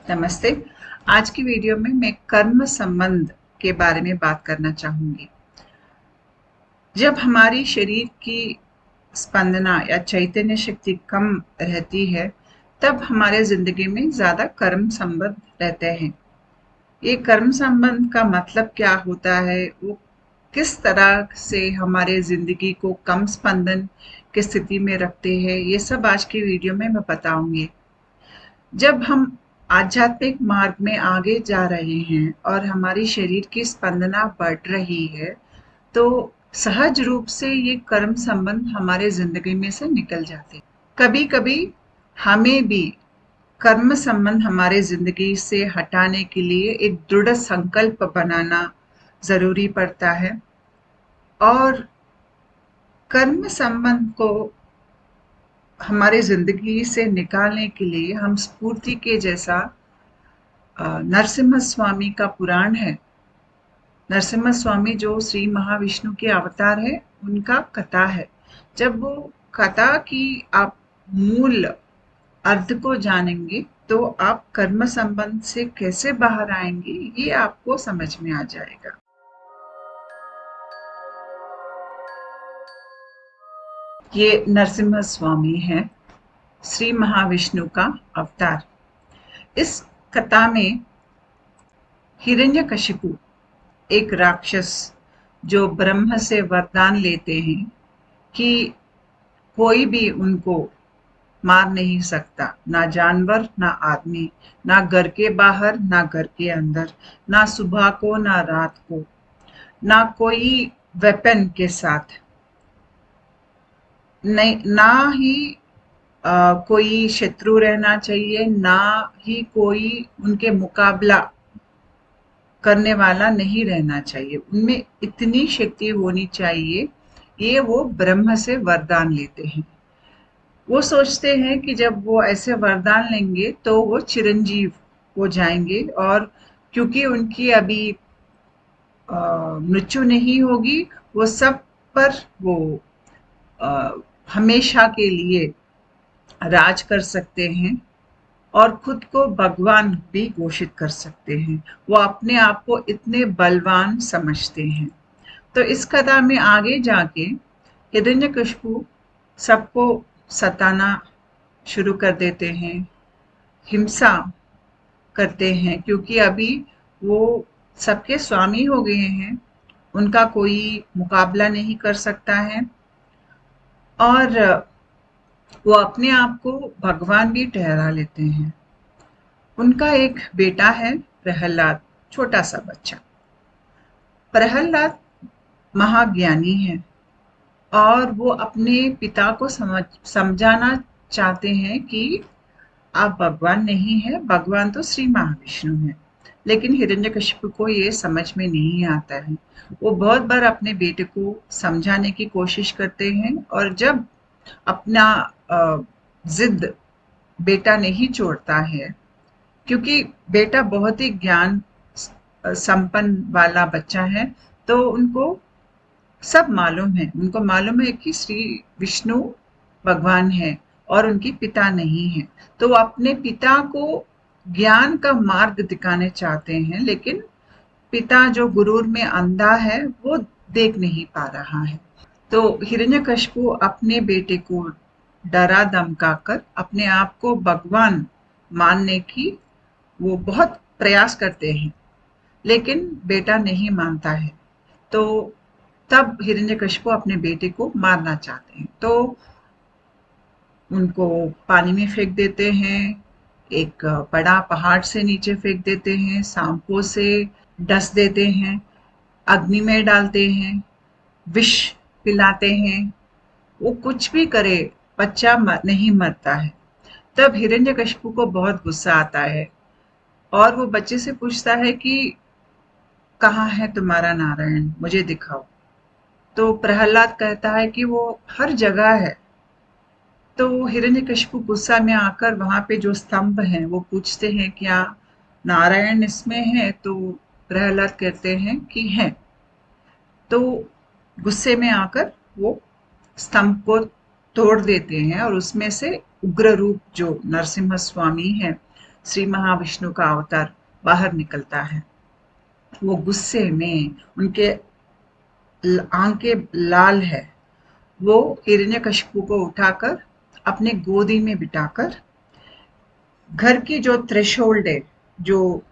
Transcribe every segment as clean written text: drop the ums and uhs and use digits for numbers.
नमस्ते। आज की वीडियो में मैं कर्म संबंध के बारे में बात करना चाहूंगी। जब हमारी शरीर की स्पंदना या चैतन्य शक्ति कम रहती है, तब हमारे जिंदगी में ज्यादा कर्म संबंध रहते हैं। ये कर्म संबंध का मतलब क्या होता है, वो किस तरह से हमारे जिंदगी को कम स्पंदन की स्थिति में रखते हैं, ये सब आज की वीडियो में मैं बताऊंगी। जब हम आध्यात्मिक मार्ग में आगे जा रहे हैं और हमारी शरीर की स्पंदना बढ़ रही है, तो सहज रूप से ये कर्म संबंध हमारे जिंदगी में से निकल जाते हैं। कभी कभी हमें भी कर्म संबंध हमारे जिंदगी से हटाने के लिए एक दृढ़ संकल्प बनाना जरूरी पड़ता है। और कर्म संबंध को हमारे जिंदगी से निकालने के लिए हम स्फूर्ति के जैसा नरसिम्हा स्वामी का पुराण है। नरसिम्हा स्वामी जो श्री महाविष्णु के अवतार है, उनका कथा है। जब वो कथा की आप मूल अर्थ को जानेंगे, तो आप कर्म संबंध से कैसे बाहर आएंगे, ये आपको समझ में आ जाएगा। ये नरसिम्हा स्वामी है, श्री महाविष्णु का अवतार। इस कथा में हिरण्यकशिपु एक राक्षस जो ब्रह्म से वरदान लेते हैं कि कोई भी उनको मार नहीं सकता, ना जानवर ना आदमी, ना घर के बाहर ना घर के अंदर, ना सुबह को ना रात को, ना कोई वेपन के साथ, नहीं ना ही कोई शत्रु रहना चाहिए, ना ही कोई उनके मुकाबला करने वाला नहीं रहना चाहिए। उनमें इतनी शक्ति होनी चाहिए। ये वो ब्रह्म से वरदान लेते हैं। वो सोचते हैं कि जब वो ऐसे वरदान लेंगे तो वो चिरंजीव हो जाएंगे, और क्योंकि उनकी अभी मृत्यु नहीं होगी, वो सब पर वो अ, हमेशा के लिए राज कर सकते हैं और खुद को भगवान भी घोषित कर सकते हैं। वो अपने आप को इतने बलवान समझते हैं। तो इस कथा में आगे जाके हिरण्यकशिपु सबको सताना शुरू कर देते हैं, हिंसा करते हैं, क्योंकि अभी वो सबके स्वामी हो गए हैं, उनका कोई मुकाबला नहीं कर सकता है। और वो अपने आप को भगवान भी ठहरा लेते हैं। उनका एक बेटा है, प्रहलाद, छोटा सा बच्चा। प्रहलाद महाज्ञानी है और वो अपने पिता को समझाना चाहते हैं कि आप भगवान नहीं है, भगवान तो श्री महाविष्णु है। लेकिन हिरण्यकशिपु को ये समझ में नहीं आता है। वो बहुत बार अपने बेटे को समझाने की कोशिश करते हैं, और जब अपना जिद बेटा नहीं छोड़ता है, क्योंकि बेटा बहुत ही ज्ञान संपन्न वाला बच्चा है, तो उनको सब मालूम है। उनको मालूम है कि श्री विष्णु भगवान है और उनके पिता नहीं है। तो वो अपने पिता को ज्ञान का मार्ग दिखाने चाहते हैं, लेकिन पिता जो गुरूर में अंधा है, वो देख नहीं पा रहा है। तो हिरण्यकशिपु अपने बेटे को डरा धमकाकर अपने आप को भगवान मानने की वो बहुत प्रयास करते हैं, लेकिन बेटा नहीं मानता है। तो तब हिरण्यकशिपु अपने बेटे को मारना चाहते हैं, तो उनको पानी में फेंक देते हैं, एक बड़ा पहाड़ से नीचे फेंक देते हैं, सांपों से डस देते हैं, अग्नि में डालते हैं, विष पिलाते हैं। वो कुछ भी करे, बच्चा नहीं मरता है। तब हिरण्यकशिपु को बहुत गुस्सा आता है और वो बच्चे से पूछता है कि कहाँ है तुम्हारा नारायण, मुझे दिखाओ। तो प्रहलाद कहता है कि वो हर जगह है। तो हिरण्यकशिपु गुस्सा में आकर वहां पे जो स्तंभ हैं, वो पूछते हैं क्या नारायण इसमें है? तो प्रहलाद कहते हैं कि है। तो गुस्से में आकर वो स्तंभ को तोड़ देते हैं, और उसमें से उग्र रूप जो नरसिम्हा स्वामी है, श्री महाविष्णु का अवतार बाहर निकलता है। वो गुस्से में, उनके आंखें लाल है, वो हिरण्यकशिपु को उठाकर अपने गोदी में बिठाकर घर की जो थ्रेशोल्ड है, जो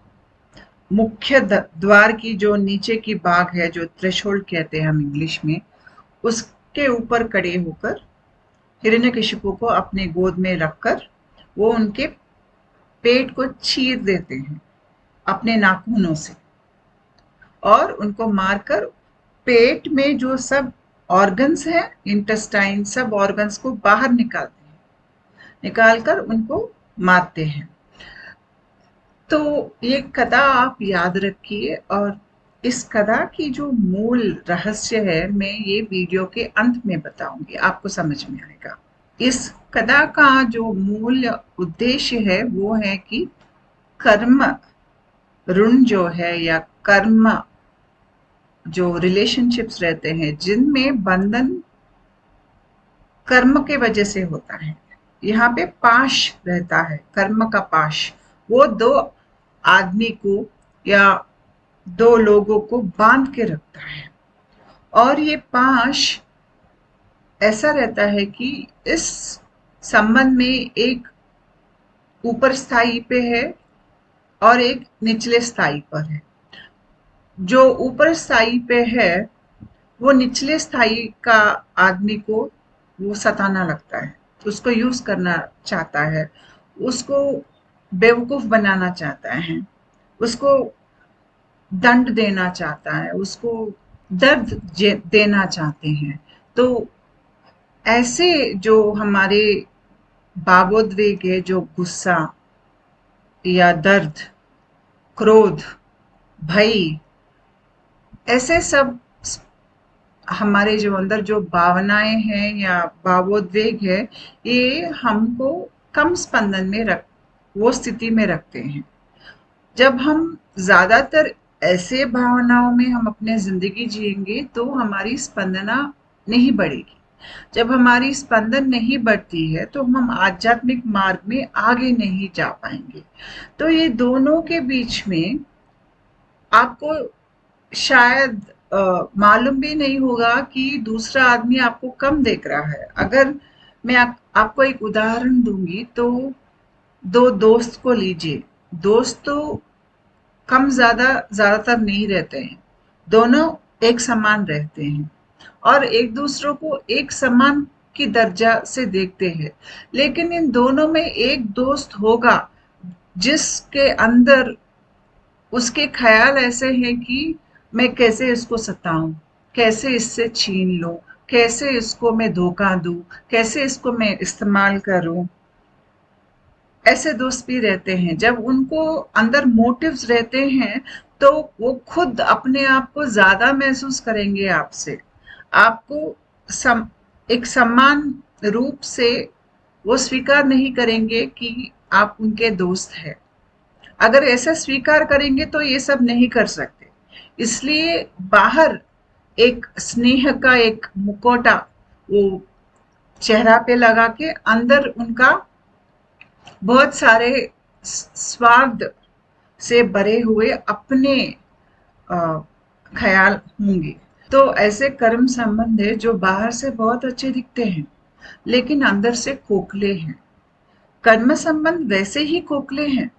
मुख्य द्वार की जो नीचे की भाग है, जो थ्रेशोल्ड कहते हैं हम इंग्लिश में, उसके ऊपर खड़े होकर हिरण्यकशिपु को अपने गोद में रखकर वो उनके पेट को चीर देते हैं अपने नाखूनों से, और उनको मारकर पेट में जो सब ऑर्गन्स हैं, इंटेस्टाइन, सब ऑर्गन्स को बाहर निकालते हैं, निकालकर उनको मारते हैं। तो ये कथा आप याद रखिए, और इस कथा की जो मूल रहस्य है मैं ये वीडियो के अंत में बताऊंगी, आपको समझ में आएगा। इस कथा का जो मूल उद्देश्य है वो है कि कर्म ऋण जो है, या कर्म जो रिलेशनशिप्स रहते हैं जिनमें बंधन कर्म के वजह से होता है, यहाँ पे पाश रहता है, कर्म का पाश, वो दो आदमी को या दो लोगों को बांध के रखता है। और ये पाश ऐसा रहता है कि इस संबंध में एक ऊपर स्थाई पे है और एक निचले स्थाई पर है। जो ऊपर स्थाई पे है वो निचले स्थाई का आदमी को वो सताना लगता है, उसको यूज करना चाहता है, उसको बेवकूफ बनाना चाहता है, उसको दंड देना चाहता है, उसको दर्द देना चाहते हैं। तो ऐसे जो हमारे भावोद्वेग है, जो गुस्सा या दर्द, क्रोध, भय, ऐसे सब हमारे जो अंदर जो भावनाएं हैं या भावोद्वेग है, ये हमको कम स्पंदन में वो स्थिति में रखते हैं। जब हम ज्यादातर ऐसे भावनाओं में हम अपने जिंदगी जिएंगे तो हमारी स्पंदना नहीं बढ़ेगी। जब हमारी स्पंदन नहीं बढ़ती है तो हम आध्यात्मिक मार्ग में आगे नहीं जा पाएंगे। तो ये दोनों के बीच में आपको शायद मालूम भी नहीं होगा कि दूसरा आदमी आपको कम देख रहा है। अगर मैं आपको एक उदाहरण दूंगी तो दो दोस्त को लीजिए। दोस्त तो कम ज्यादातर नहीं रहते हैं, दोनों एक समान रहते हैं और एक दूसरों को एक समान की दर्जा से देखते हैं। लेकिन इन दोनों में एक दोस्त होगा जिसके अंदर उसके ख्याल ऐसे हैं कि मैं कैसे इसको सताऊं, कैसे इससे छीन लूं, कैसे इसको मैं धोखा दूं, कैसे इसको मैं इस्तेमाल करूं। ऐसे दोस्त भी रहते हैं। जब उनको अंदर मोटिव्स रहते हैं तो वो खुद अपने आप को ज्यादा महसूस करेंगे आपसे, आपको एक समान रूप से वो स्वीकार नहीं करेंगे कि आप उनके दोस्त हैं। अगर ऐसा स्वीकार करेंगे तो ये सब नहीं कर सकते। इसलिए बाहर एक स्नेह का एक मुखौटा वो चेहरा पे लगा के अंदर उनका बहुत सारे स्वार्थ से भरे हुए अपने ख्याल होंगे। तो ऐसे कर्म संबंध है जो बाहर से बहुत अच्छे दिखते हैं लेकिन अंदर से खोखले हैं। कर्म संबंध वैसे ही खोखले हैं।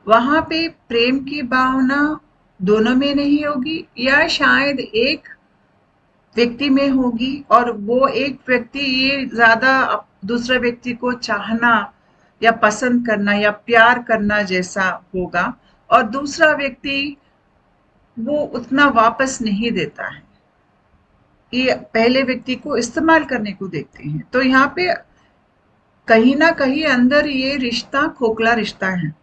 वहां पे प्रेम की भावना दोनों में नहीं होगी, या शायद एक व्यक्ति में होगी और वो एक व्यक्ति ये ज्यादा दूसरे व्यक्ति को चाहना या पसंद करना या प्यार करना जैसा होगा, और दूसरा व्यक्ति वो उतना वापस नहीं देता है, ये पहले व्यक्ति को इस्तेमाल करने को देखते हैं। तो यहाँ पे कहीं ना कहीं अंदर ये रिश्ता खोखला रिश्ता है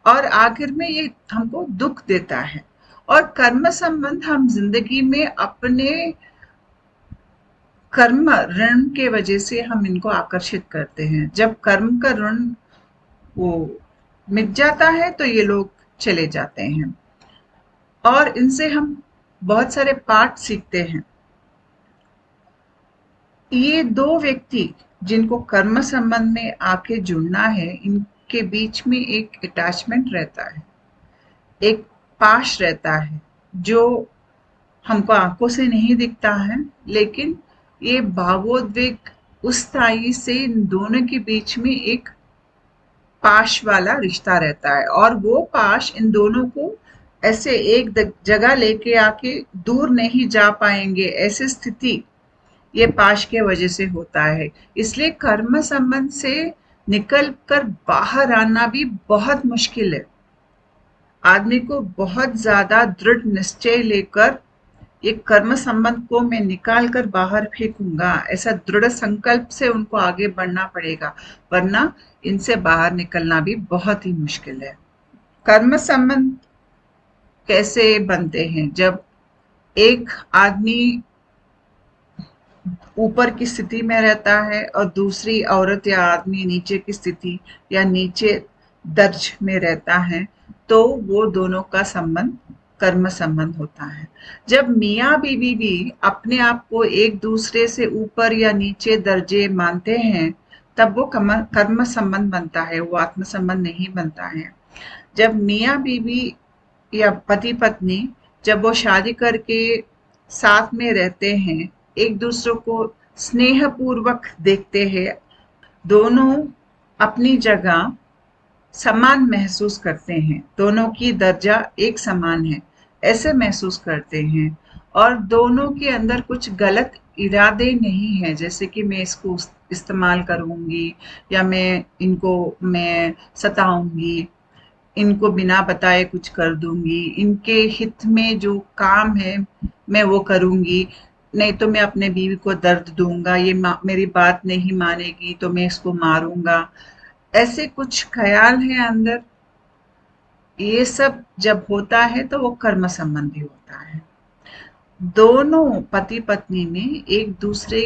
और आखिर में ये हमको दुख देता है। और कर्म संबंध हम जिंदगी में अपने कर्म ऋण के वजह से हम इनको आकर्षित करते हैं। जब कर्म का ऋण वो मिट जाता है तो ये लोग चले जाते हैं और इनसे हम बहुत सारे पाठ सीखते हैं। ये दो व्यक्ति जिनको कर्म संबंध में आके जुड़ना है, के बीच में एक अटैचमेंट रहता है, एक पाश रहता है जो हमको आंखों से नहीं दिखता है, लेकिन ये भावोद्वेग उस स्थायी से इन दोनों के बीच में एक पाश वाला रिश्ता रहता है, और वो पाश इन दोनों को ऐसे एक जगह लेके आके दूर नहीं जा पाएंगे, ऐसी स्थिति ये पाश के वजह से होता है। इसलिए कर्म संबंध से निकल कर बाहर आना भी बहुत मुश्किल है। आदमी को बहुत ज्यादा दृढ़ निश्चय लेकर ये कर्म संबंध को मैं निकाल कर बाहर फेंकूंगा, ऐसा दृढ़ संकल्प से उनको आगे बढ़ना पड़ेगा, वरना इनसे बाहर निकलना भी बहुत ही मुश्किल है। कर्म संबंध कैसे बनते हैं? जब एक आदमी ऊपर की स्थिति में रहता है और दूसरी औरत या आदमी नीचे की स्थिति या नीचे दर्ज में रहता है, तो वो दोनों का संबंध कर्म संबंध होता है। जब मियाँ बीवी भी अपने आप को एक दूसरे से ऊपर या नीचे दर्जे मानते हैं, तब वो कर्म संबंध बनता है, वो आत्म संबंध नहीं बनता है। जब मियाँ बीवी या पति पत्नी जब वो शादी करके साथ में रहते हैं, एक दूसरे को स्नेह पूर्वक देखते हैं, दोनों अपनी जगह समान महसूस करते हैं, दोनों की दर्जा एक समान है, ऐसे महसूस करते हैं, और दोनों के अंदर कुछ गलत इरादे नहीं है, जैसे कि मैं इसको इस्तेमाल करूंगी या मैं सताऊंगी, इनको बिना बताए कुछ कर दूंगी, इनके हित में जो काम है मैं वो करूंगी, नहीं तो मैं अपने बीवी को दर्द दूंगा, ये मेरी बात नहीं मानेगी तो मैं इसको मारूंगा, ऐसे कुछ ख्याल है अंदर। ये सब जब होता है तो वो कर्म संबंधी होता है। दोनों पति पत्नी में एक दूसरे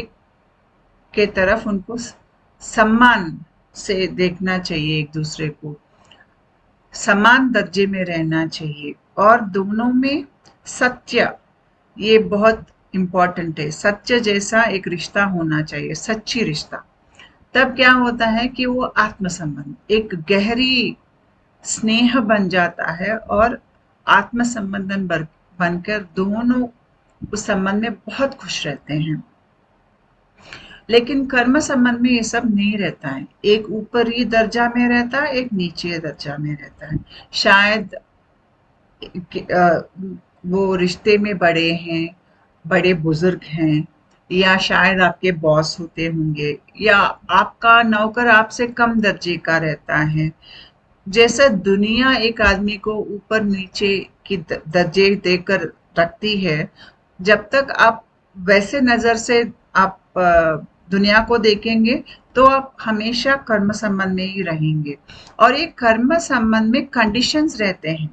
के तरफ उनको सम्मान से देखना चाहिए, एक दूसरे को समान दर्जे में रहना चाहिए, और दोनों में सत्य, ये बहुत इम्पोर्टेंट है, सत्य जैसा एक रिश्ता होना चाहिए, सच्ची रिश्ता। तब क्या होता है कि वो आत्म संबंध एक गहरी स्नेह बन जाता है, और आत्म संबंधन बनकर दोनों उस संबंध में बहुत खुश रहते हैं। लेकिन कर्म संबंध में ये सब नहीं रहता है, एक ऊपरी दर्जा में रहता है, एक नीचे दर्जा में रहता है। शायद वो रिश्ते में बड़े हैं, बड़े बुजुर्ग हैं, या शायद आपके बॉस होते होंगे, या आपका नौकर आपसे कम दर्जे का रहता है। जैसा दुनिया एक आदमी को ऊपर नीचे की दर्जे देकर रखती है, जब तक आप वैसे नजर से आप दुनिया को देखेंगे तो आप हमेशा कर्म संबंध में ही रहेंगे। और ये कर्म संबंध में कंडीशंस रहते हैं।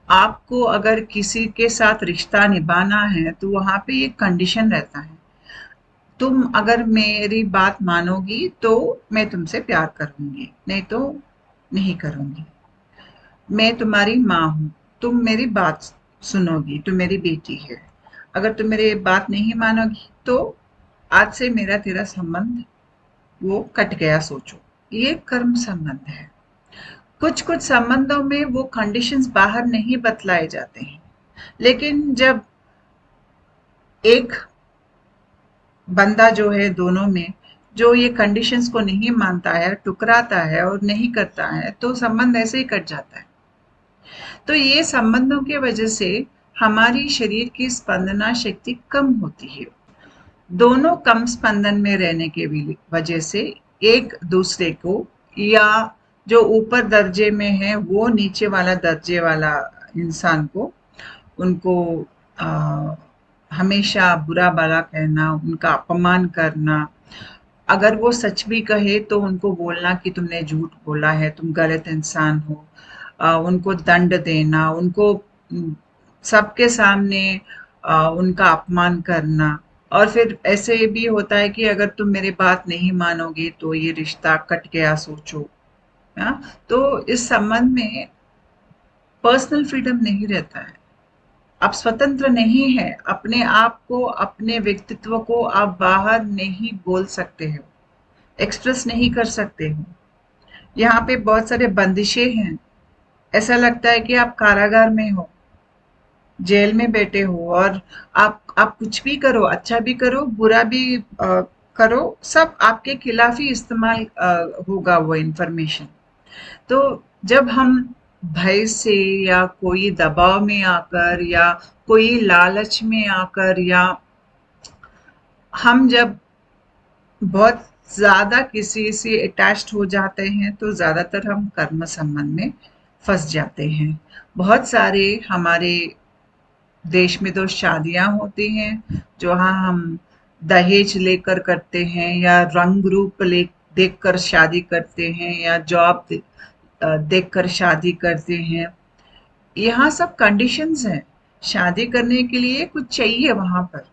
आपको अगर किसी के साथ रिश्ता निभाना है तो वहां पे एक कंडीशन रहता है, तुम अगर मेरी बात मानोगी तो मैं तुमसे प्यार करूंगी, नहीं तो नहीं करूंगी। मैं तुम्हारी माँ हूँ, तुम मेरी बात सुनोगी, तुम मेरी बेटी है। अगर तुम मेरी बात नहीं मानोगी तो आज से मेरा तेरा संबंध वो कट गया, सोचो। ये कर्म संबंध है। कुछ कुछ संबंधों में वो कंडीशंस बाहर नहीं बतलाए जाते हैं, लेकिन जब एक बंदा जो है दोनों में जो ये कंडीशंस को नहीं मानता है, टुकराता है और नहीं करता है, तो संबंध ऐसे ही कट जाता है। तो ये संबंधों की वजह से हमारी शरीर की स्पंदना शक्ति कम होती है। दोनों कम स्पंदन में रहने के वजह से एक दूसरे को, या जो ऊपर दर्जे में है वो नीचे वाला दर्जे वाला इंसान को, उनको हमेशा बुरा भला कहना, उनका अपमान करना, अगर वो सच भी कहे तो उनको बोलना कि तुमने झूठ बोला है, तुम गलत इंसान हो, उनको दंड देना, उनको सबके सामने उनका अपमान करना। और फिर ऐसे भी होता है कि अगर तुम मेरी बात नहीं मानोगे तो ये रिश्ता कट गया, सोचो। तो इस संबंध में पर्सनल फ्रीडम नहीं रहता है, आप स्वतंत्र नहीं है, अपने आप को, अपने व्यक्तित्व को आप बाहर नहीं बोल सकते हो, एक्सप्रेस नहीं कर सकते हो। यहाँ पे बहुत सारे बंदिशें हैं। ऐसा लगता है कि आप कारागार में हो, जेल में बैठे हो, और आप कुछ भी करो, अच्छा भी करो, बुरा भी करो, सब आपके खिलाफ ही इस्तेमाल होगा वो इंफॉर्मेशन। तो जब हम भय से या कोई दबाव में आकर या कोई लालच में आकर या हम जब बहुत ज़्यादा किसी से अटैच्ड हो जाते हैं तो ज़्यादातर हम कर्म संबंध में फंस जाते हैं। बहुत सारे हमारे देश में तो शादियां होती हैं जो हाँ हम दहेज लेकर करते हैं या रंग रूप ले देखकर शादी करते हैं या जॉब देखकर शादी करते हैं। यहाँ सब कंडीशंस हैं। शादी करने के लिए कुछ चाहिए वहां पर।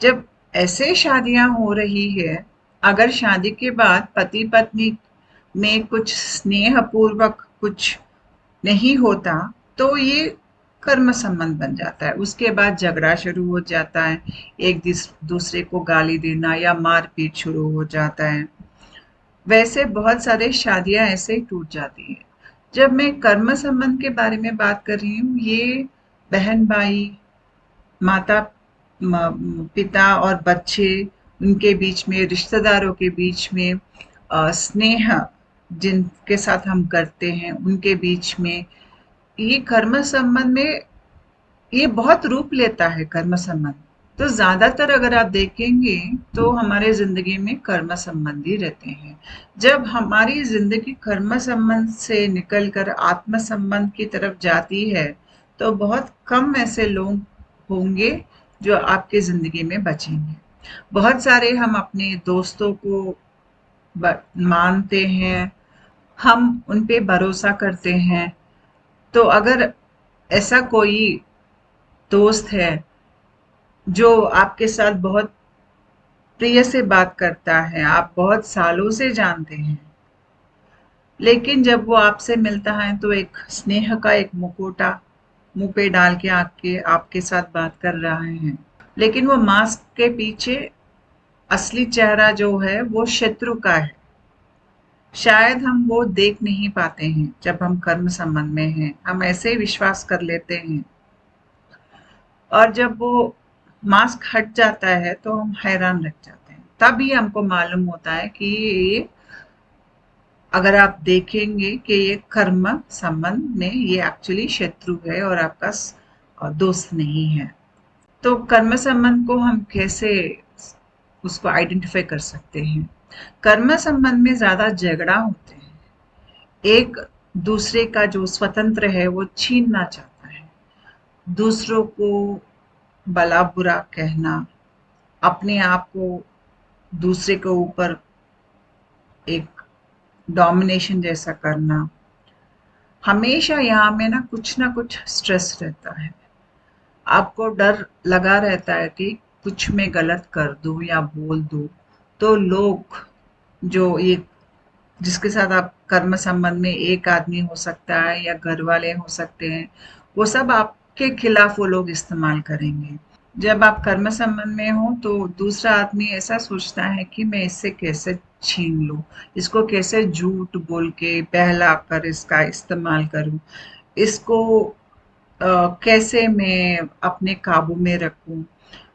जब ऐसे शादियां हो रही है, अगर शादी के बाद पति पत्नी में कुछ स्नेह पूर्वक कुछ नहीं होता तो ये कर्म संबंध बन जाता है। उसके बाद झगड़ा शुरू हो जाता है, एक दूसरे को गाली देना या मारपीट शुरू हो जाता है। वैसे बहुत सारे शादियां ऐसे ही टूट जाती हैं। जब मैं कर्म संबंध के बारे में बात कर रही हूँ, ये बहन भाई, माता पिता और बच्चे, उनके बीच में, रिश्तेदारों के बीच में स्नेह जिनके साथ हम करते हैं उनके बीच में, ये कर्म संबंध में ये बहुत रूप लेता है कर्म संबंध। तो ज्यादातर अगर आप देखेंगे तो हमारे जिंदगी में कर्म संबंध ही रहते हैं। जब हमारी जिंदगी कर्म संबंध से निकलकर आत्म संबंध की तरफ जाती है तो बहुत कम ऐसे लोग होंगे जो आपके जिंदगी में बचेंगे। बहुत सारे हम अपने दोस्तों को मानते हैं, हम उन पे भरोसा करते हैं। तो अगर ऐसा कोई दोस्त है जो आपके साथ बहुत प्रिय से बात करता है, आप बहुत सालों से जानते हैं, लेकिन जब वो आपसे मिलता है तो एक स्नेह का एक मुखौटा मुंह पे डाल के आके आपके साथ बात कर रहे हैं, लेकिन वो मास्क के पीछे असली चेहरा जो है वो शत्रु का है। शायद हम वो देख नहीं पाते हैं जब हम कर्म संबंध में हैं, हम ऐसे ही विश्वास कर लेते हैं, और जब वो मास्क हट जाता है तो हम हैरान रह जाते हैं। तभी हमको मालूम होता है कि ये, अगर आप देखेंगे कि ये कर्म संबंध में ये एक्चुअली शत्रु है और आपका दोस्त नहीं है। तो कर्म संबंध को हम कैसे उसको आइडेंटिफाई कर सकते हैं? कर्म संबंध में ज्यादा झगड़ा होते हैं, एक दूसरे का जो स्वतंत्र है वो छीनना चाहता है, दूसरों को भला बुरा कहना, अपने आप को दूसरे के ऊपर एक डोमिनेशन जैसा करना। हमेशा यहाँ में ना कुछ स्ट्रेस रहता है। आपको डर लगा रहता है कि कुछ मैं गलत कर दूं या बोल दूं तो लोग, जो ये जिसके साथ आप कर्म संबंध में, एक आदमी हो सकता है या घर वाले हो सकते हैं, वो सब आपके खिलाफ वो लोग इस्तेमाल करेंगे। जब आप कर्म संबंध में हो तो दूसरा आदमी ऐसा सोचता है कि मैं इससे कैसे छीन लूं, इसको कैसे झूठ बोल के बहला कर इसका इस्तेमाल करूं, इसको कैसे मैं अपने काबू में रखूं।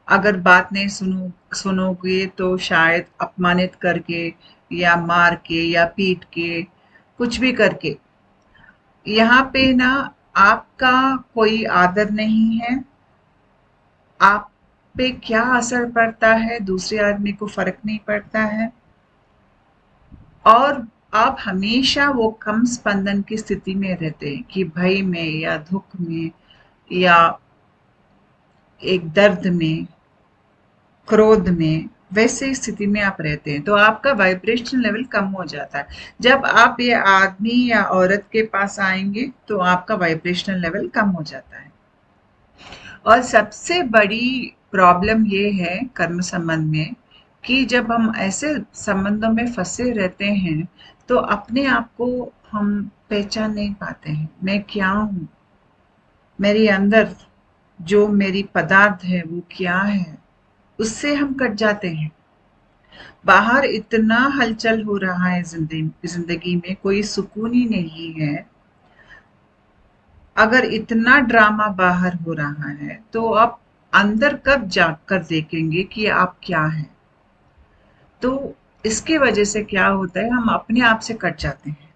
अगर बात नहीं सुनोगे तो शायद अपमानित करके या मार के या पीट के, कुछ भी करके। यहाँ पे ना आपका कोई आदर नहीं है, आप पे क्या असर पड़ता है दूसरे आदमी को फर्क नहीं पड़ता है, और आप हमेशा वो कम स्पंदन की स्थिति में रहते हैं कि भय में या दुख में या एक दर्द में, क्रोध में, वैसे स्थिति में आप रहते हैं तो आपका वाइब्रेशन लेवल कम हो जाता है। जब आप ये आदमी या औरत के पास आएंगे तो आपका वाइब्रेशनल लेवल कम हो जाता है। और सबसे बड़ी प्रॉब्लम ये है कर्म संबंध में कि जब हम ऐसे संबंधों में फंसे रहते हैं तो अपने आप को हम पहचान नहीं पाते हैं, मैं क्या हूँ, मेरे अंदर जो मेरी पदार्थ है वो क्या है, उससे हम कट जाते हैं। बाहर इतना हलचल हो रहा है जिंदगी में, कोई सुकून ही नहीं है। अगर इतना ड्रामा बाहर हो रहा है तो आप अंदर कब जाकर देखेंगे कि आप क्या हैं। तो इसकी वजह से क्या होता है, हम अपने आप से कट जाते हैं,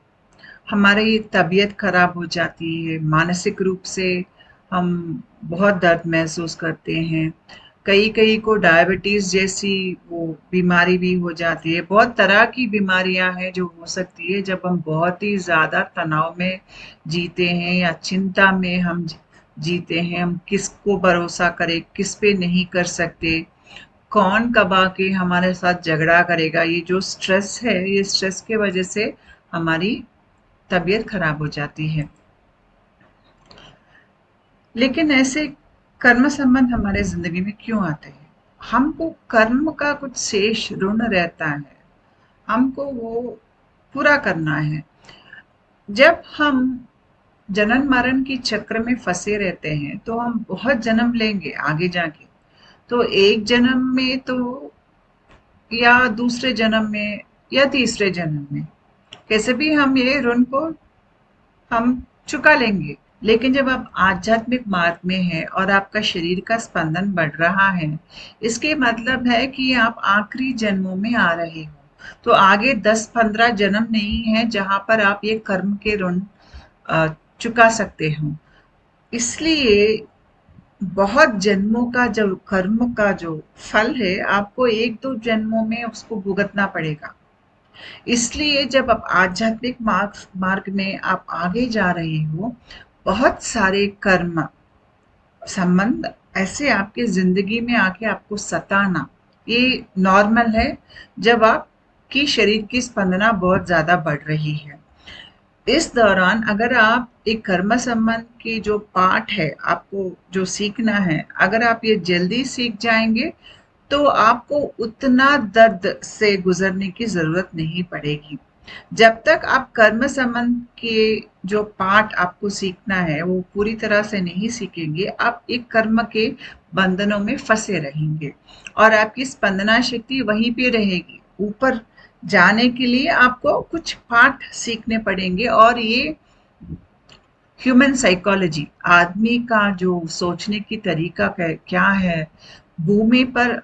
हमारी तबीयत खराब हो जाती है, मानसिक रूप से हम बहुत दर्द महसूस करते हैं। कई कई को डायबिटीज जैसी वो बीमारी भी हो जाती है। बहुत तरह की बीमारियां हैं जो हो सकती है जब हम बहुत ही ज्यादा तनाव में जीते हैं या चिंता में हम जीते हैं। हम किसको भरोसा करें, किस पे नहीं कर सकते, कौन कब आके हमारे साथ झगड़ा करेगा। ये जो स्ट्रेस है, ये स्ट्रेस की वजह से हमारी तबीयत खराब हो जाती है। लेकिन ऐसे कर्म संबंध हमारे जिंदगी में क्यों आते हैं? हमको कर्म का कुछ शेष ऋण रहता है, हमको वो पूरा करना है। जब हम जन्म मरण की चक्र में फंसे रहते हैं तो हम बहुत जन्म लेंगे आगे जाके। तो एक जन्म में तो, या दूसरे जन्म में, या तीसरे जन्म में, कैसे भी हम ये ऋण को हम चुका लेंगे। लेकिन जब आप आध्यात्मिक मार्ग में हैं और आपका शरीर का स्पंदन बढ़ रहा है, इसके मतलब है कि आप आखिरी जन्मों में आ रहे हो। तो आगे 10-15 जन्म नहीं है जहां पर आप ये कर्म के ऋण अ, चुका सकते हो। इसलिए बहुत जन्मों का जो कर्म का जो फल है, आपको 1-2 जन्मों में उसको भुगतना पड़ेगा। इसलिए जब आप आध्यात्मिक मार्ग मार्ग में आप आगे जा रहे हो, बहुत सारे कर्म संबंध ऐसे आपके जिंदगी में आके आपको सताना, ये नॉर्मल है जब आपकी शरीर की स्पंदना बहुत ज्यादा बढ़ रही है। इस दौरान अगर आप एक कर्म संबंध की जो पाठ है, आपको जो सीखना है, अगर आप ये जल्दी सीख जाएंगे तो आपको उतना दर्द से गुजरने की जरूरत नहीं पड़ेगी। जब तक आप कर्म संबंध के जो पाठ आपको सीखना है वो पूरी तरह से नहीं सीखेंगे, आप एक कर्म के बंधनों में फंसे रहेंगे और आपकी स्पंदना शक्ति वहीं पे रहेगी। ऊपर जाने के लिए आपको कुछ पाठ सीखने पड़ेंगे, और ये ह्यूमन साइकोलॉजी, आदमी का जो सोचने की तरीका क्या है, भूमि पर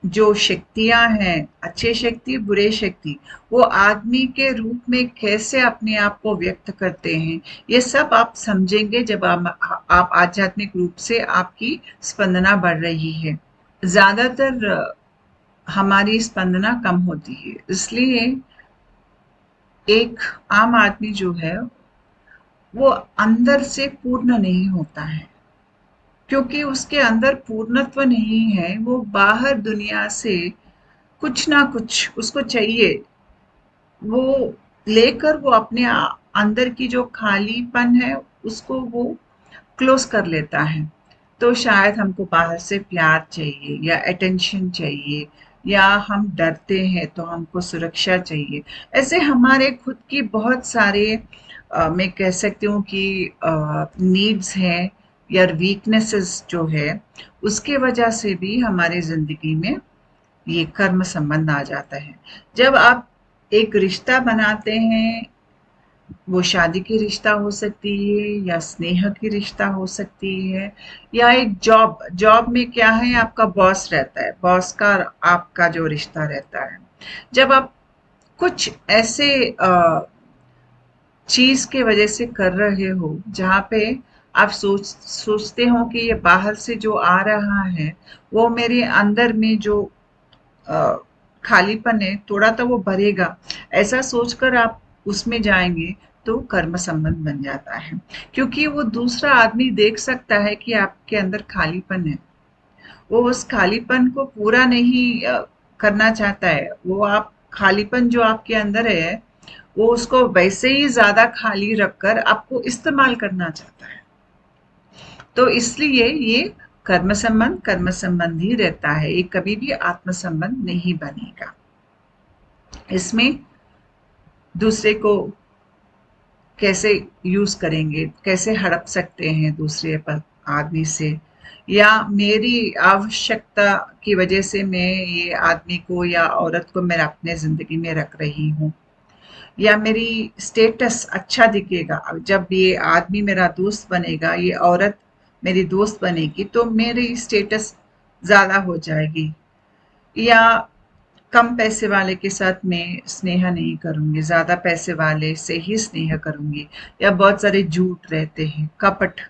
जो शक्तियां हैं, अच्छे शक्ति बुरे शक्ति, वो आदमी के रूप में कैसे अपने आप को व्यक्त करते हैं, ये सब आप समझेंगे जब आप आध्यात्मिक रूप से आपकी स्पंदना बढ़ रही है। ज्यादातर हमारी स्पंदना कम होती है, इसलिए एक आम आदमी जो है वो अंदर से पूर्ण नहीं होता है। क्योंकि उसके अंदर पूर्णत्व नहीं है, वो बाहर दुनिया से कुछ ना कुछ उसको चाहिए, वो लेकर वो अपने अंदर की जो खालीपन है उसको वो क्लोज कर लेता है। तो शायद हमको बाहर से प्यार चाहिए या अटेंशन चाहिए, या हम डरते हैं तो हमको सुरक्षा चाहिए। ऐसे हमारे खुद की बहुत सारे मैं कह सकती हूँ कि नीड्स हैं या वीकनेसेस जो है, उसके वजह से भी हमारे जिंदगी में ये कर्म संबंध आ जाता है। जब आप एक रिश्ता बनाते हैं, वो शादी की रिश्ता हो सकती है या स्नेह की रिश्ता हो सकती है, या एक जॉब जॉब में क्या है, आपका बॉस रहता है, बॉस का आपका जो रिश्ता रहता है। जब आप कुछ ऐसे चीज के वजह से कर रहे हो जहाँ पे आप सोचते हो कि ये बाहर से जो आ रहा है वो मेरे अंदर में जो अ, खालीपन है थोड़ा तो वो भरेगा, ऐसा सोचकर आप उसमें जाएंगे तो कर्म संबंध बन जाता है। क्योंकि वो दूसरा आदमी देख सकता है कि आपके अंदर खालीपन है, वो उस खालीपन को पूरा नहीं करना चाहता है। वो आप खालीपन जो आपके अंदर है वो उसको वैसे ही ज्यादा खाली रखकर आपको इस्तेमाल करना चाहता है। तो इसलिए ये कर्म संबंध ही रहता है, ये कभी भी आत्म संबंध नहीं बनेगा। इसमें दूसरे को कैसे यूज करेंगे, कैसे हड़प सकते हैं दूसरे पर आदमी से, या मेरी आवश्यकता की वजह से मैं ये आदमी को या औरत को मैं अपने ज़िंदगी में रख रही हूँ, या मेरी स्टेटस अच्छा दिखेगा। अब जब ये आदमी मेरा दोस्त बनेगा, ये औरत मेरी दोस्त बनेगी, तो मेरी स्टेटस ज़्यादा हो जाएगी। या कम पैसे वाले के साथ मैं स्नेह नहीं करूँगी, ज़्यादा पैसे वाले से ही स्नेह करूँगी। या बहुत सारे झूठ रहते हैं, कपट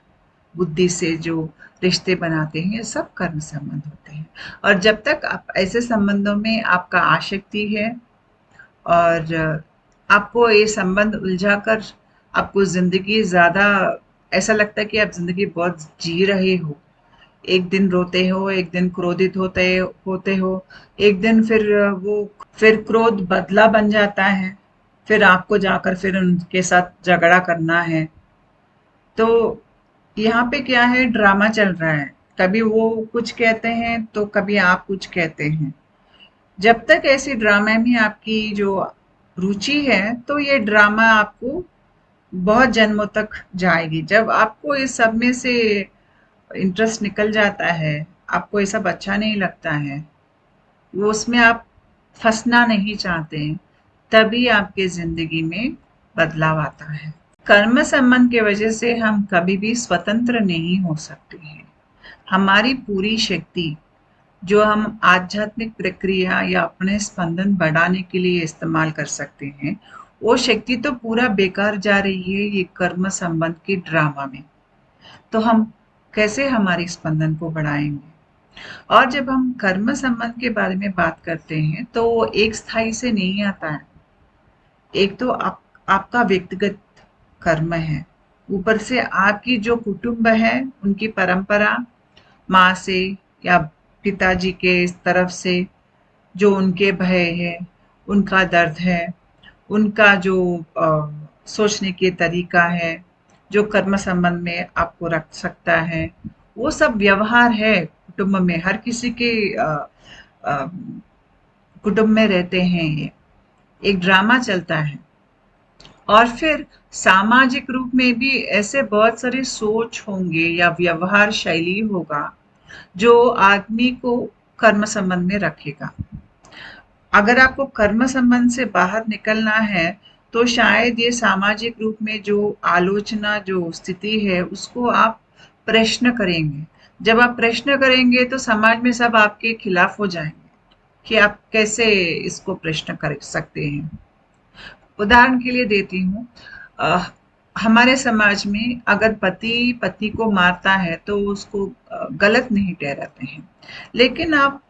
बुद्धि से जो रिश्ते बनाते हैं, ये सब कर्म संबंध होते हैं। और जब तक आप ऐसे संबंधों में आपका आसक्ति है और आपको ये संबंध उलझाकर आपको ज़िंदगी ज़्यादा ऐसा लगता है कि आप ज़िंदगी बहुत जी रहे हो। एक दिन रोते हो, एक दिन क्रोधित होते होते हो, एक दिन फिर क्रोध बदला बन जाता है, फिर आपको जाकर फिर उनके साथ झगड़ा करना है। तो यहाँ पे क्या है, ड्रामा चल रहा है। कभी वो कुछ कहते हैं तो कभी आप कुछ कहते हैं। जब तक ऐसे ड्रामे में आपकी जो रुचि है, तो ये ड्रामा आपको बहुत जन्मों तक जाएगी। जब आपको इस सब में से इंटरेस्ट निकल जाता है, आपको ये सब अच्छा नहीं लगता है, वो उसमें आप फंसना नहीं चाहते हैं, तभी आपके ज़िंदगी में बदलाव आता है। कर्म संबंध की वजह से हम कभी भी स्वतंत्र नहीं हो सकते हैं। हमारी पूरी शक्ति जो हम आध्यात्मिक प्रक्रिया या अपने स्पंदन बढ़ाने के लिए इस्तेमाल कर सकते हैं, वो शक्ति तो पूरा बेकार जा रही है ये कर्म संबंध के ड्रामा में। तो हम कैसे हमारी स्पंदन को बढ़ाएंगे? और जब हम कर्म संबंध के बारे में बात करते हैं, तो वो एक स्थाई से नहीं आता है। एक तो आपका व्यक्तिगत कर्म है, ऊपर से आपकी जो कुटुंब है उनकी परंपरा, माँ से या पिताजी के तरफ से जो उनके भय है, उनका दर्द है, उनका जो सोचने के तरीका है, जो कर्म संबंध में आपको रख सकता है, वो सब व्यवहार है कुटुंब में। हर किसी के अ, कुटुंब में रहते हैं ये। एक ड्रामा चलता है। और फिर सामाजिक रूप में भी ऐसे बहुत सारे सोच होंगे या व्यवहार शैली होगा जो आदमी को कर्म संबंध में रखेगा। अगर आपको कर्म संबंध से बाहर निकलना है, तो शायद ये सामाजिक रूप में जो आलोचना जो स्थिति है उसको आप प्रश्न करेंगे। जब आप प्रश्न करेंगे तो समाज में सब आपके खिलाफ हो जाएंगे कि आप कैसे इसको प्रश्न कर सकते हैं। उदाहरण के लिए देती हूँ, अ, हमारे समाज में अगर पति पत्नी को मारता है तो उसको गलत नहीं ठहराते हैं। लेकिन आप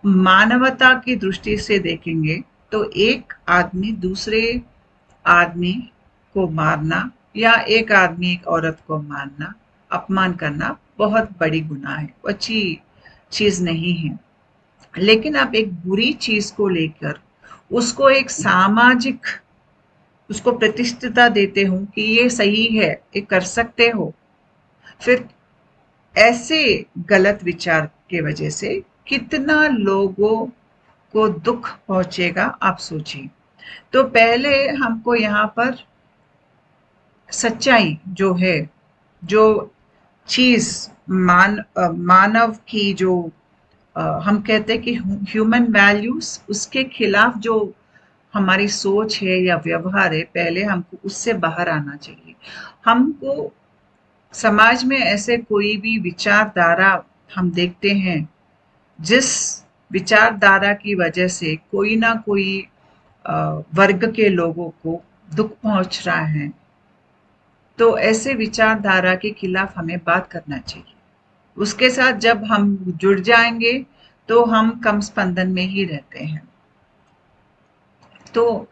मानवता की दृष्टि से देखेंगे तो एक आदमी दूसरे आदमी को मारना या एक आदमी एक औरत को मारना, अपमान करना बहुत बड़ी गुनाह है, वो अच्छी चीज नहीं है। लेकिन आप एक बुरी चीज को लेकर उसको एक सामाजिक उसको प्रतिष्ठिता देते हो कि ये सही है, ये कर सकते हो, फिर ऐसे गलत विचार के वजह से कितना लोगों को दुख पहुंचेगा, आप सोचिए। तो पहले हमको यहाँ पर सच्चाई जो है, जो चीज मानव की जो हम कहते हैं कि ह्यूमन वैल्यूज, उसके खिलाफ जो हमारी सोच है या व्यवहार है, पहले हमको उससे बाहर आना चाहिए। हमको समाज में ऐसे कोई भी विचारधारा हम देखते हैं जिस विचारधारा की वजह से कोई ना कोई वर्ग के लोगों को दुख पहुंच रहा है, तो ऐसे विचारधारा के खिलाफ हमें बात करना चाहिए। उसके साथ जब हम जुड़ जाएंगे तो हम कम स्पंदन में ही रहते हैं। तो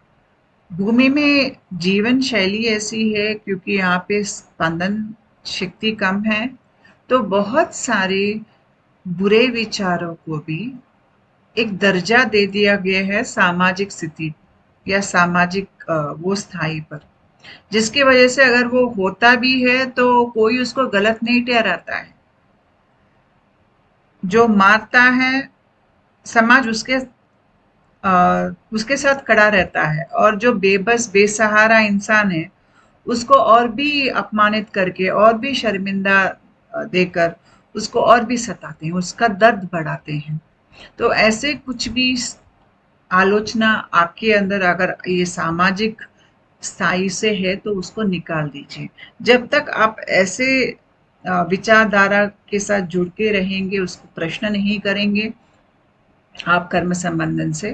भूमि में जीवन शैली ऐसी है क्योंकि यहाँ पे स्पंदन शक्ति कम है, तो बहुत सारे बुरे विचारों को भी एक दर्जा दे दिया गया है सामाजिक स्थिति या सामाजिक वो स्थाई पर, जिसकी वजह से अगर वो होता भी है तो कोई उसको गलत नहीं ठहराता है। जो मारता है समाज उसके साथ खड़ा रहता है, और जो बेबस बेसहारा इंसान है उसको और भी अपमानित करके और भी शर्मिंदा देकर उसको और भी सताते हैं, उसका दर्द बढ़ाते हैं। तो ऐसे कुछ भी आलोचना आपके अंदर अगर ये सामाजिक स्थाई से है तो उसको निकाल दीजिए। जब तक आप ऐसे विचारधारा के साथ जुड़ के रहेंगे, उसको प्रश्न नहीं करेंगे, आप कर्म संबंधन से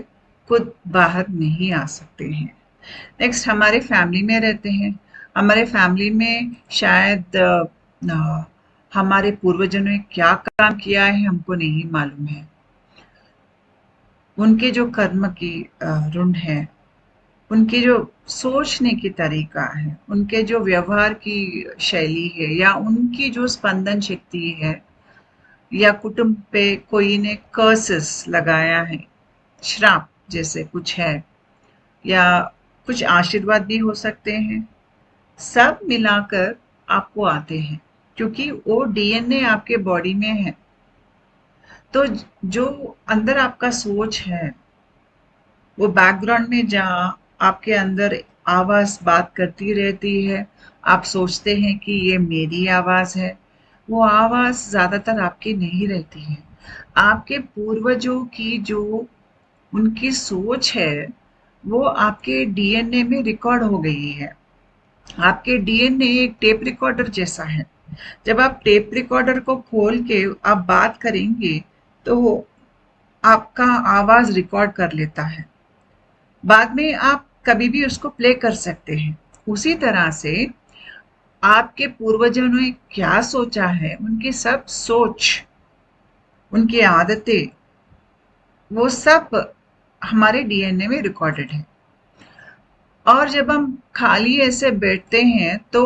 खुद बाहर नहीं आ सकते हैं। नेक्स्ट, हमारे फैमिली में रहते हैं। हमारे फैमिली में शायद हमारे पूर्वजों ने क्या काम किया है हमको नहीं मालूम है। उनके जो कर्म की ऋण है, उनकी जो सोचने की तरीका है, उनके जो व्यवहार की शैली है, या उनकी जो स्पंदन शक्ति है, या कुटुंब पे कोई ने कर्सेस लगाया है, श्राप जैसे कुछ है, या कुछ आशीर्वाद भी हो सकते हैं, सब मिलाकर आपको आते हैं, क्योंकि वो डीएनए आपके बॉडी में है। तो जो अंदर आपका सोच है, वो बैकग्राउंड में जहाँ आपके अंदर आवाज बात करती रहती है, आप सोचते हैं कि ये मेरी आवाज है, वो आवाज ज्यादातर आपकी नहीं रहती है। आपके पूर्वजों की जो उनकी सोच है, वो आपके डीएनए में रिकॉर्ड हो गई है। आपके डीएनए एक टेप रिकॉर्डर जैसा है। जब आप टेप रिकॉर्डर को खोल के आप बात करेंगे तो वो आपका आवाज रिकॉर्ड कर लेता है। बाद में आप कभी भी उसको प्ले कर सकते हैं। उसी तरह से आपके पूर्वजों ने क्या सोचा है, उनकी सब सोच, उनकी आदतें, वो सब हमारे डीएनए में रिकॉर्डेड है। और जब हम खाली ऐसे बैठते हैं तो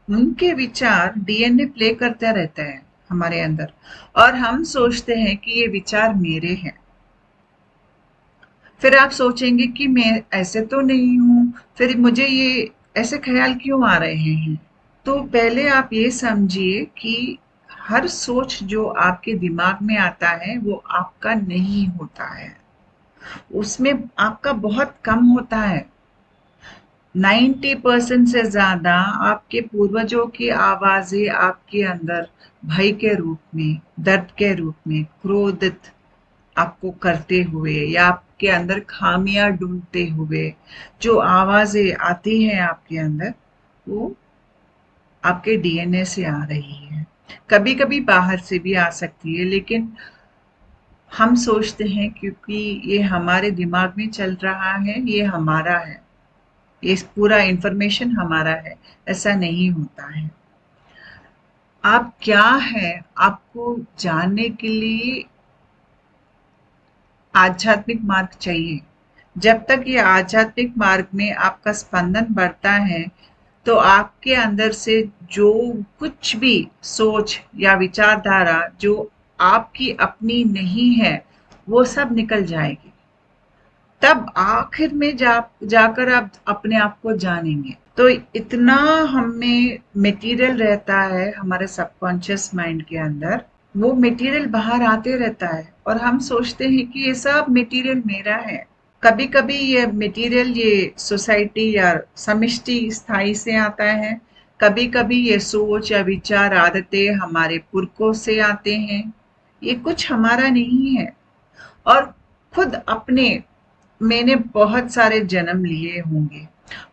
उनके विचार डीएनए प्ले करते रहते हैं हमारे अंदर, और हम सोचते हैं कि ये विचार मेरे हैं। फिर आप सोचेंगे कि मैं ऐसे तो नहीं हूं, फिर मुझे ये ऐसे ख्याल क्यों आ रहे हैं। तो पहले आप ये समझिए कि हर सोच जो आपके दिमाग में आता है वो आपका नहीं होता है, उसमें आपका बहुत कम होता है। 90% से ज्यादा आपके पूर्वजों की आवाजें आपके अंदर भय के रूप में, दर्द के रूप में, क्रोधित आपको करते हुए, या आपके अंदर खामियां ढूंढते हुए जो आवाजें आती हैं आपके अंदर, वो आपके डीएनए से आ रही है। कभी कभी बाहर से भी आ सकती है, लेकिन हम सोचते हैं क्योंकि ये हमारे दिमाग में चल रहा है, ये हमारा है, ये पूरा इंफॉर्मेशन हमारा है। ऐसा नहीं होता है। आप क्या है, आपको जानने के लिए आध्यात्मिक मार्ग चाहिए। जब तक ये आध्यात्मिक मार्ग में आपका स्पंदन बढ़ता है, तो आपके अंदर से जो कुछ भी सोच या विचारधारा जो आपकी अपनी नहीं है, वो सब निकल जाएगी। तब आखिर में जाकर आप अपने आप को जानेंगे। तो इतना हमें मटेरियल रहता है हमारे सबकॉन्शियस माइंड के अंदर, वो मटेरियल बाहर आते रहता है और हम सोचते हैं कि ये सब मटेरियल मेरा है। कभी कभी ये मटेरियल ये सोसाइटी या समष्टि स्थाई से आता है, कभी कभी ये सोच या विचार आदतें हमारे पुरखों से आते हैं। ये कुछ हमारा नहीं है। और खुद अपने, मैंने बहुत सारे जन्म लिए होंगे,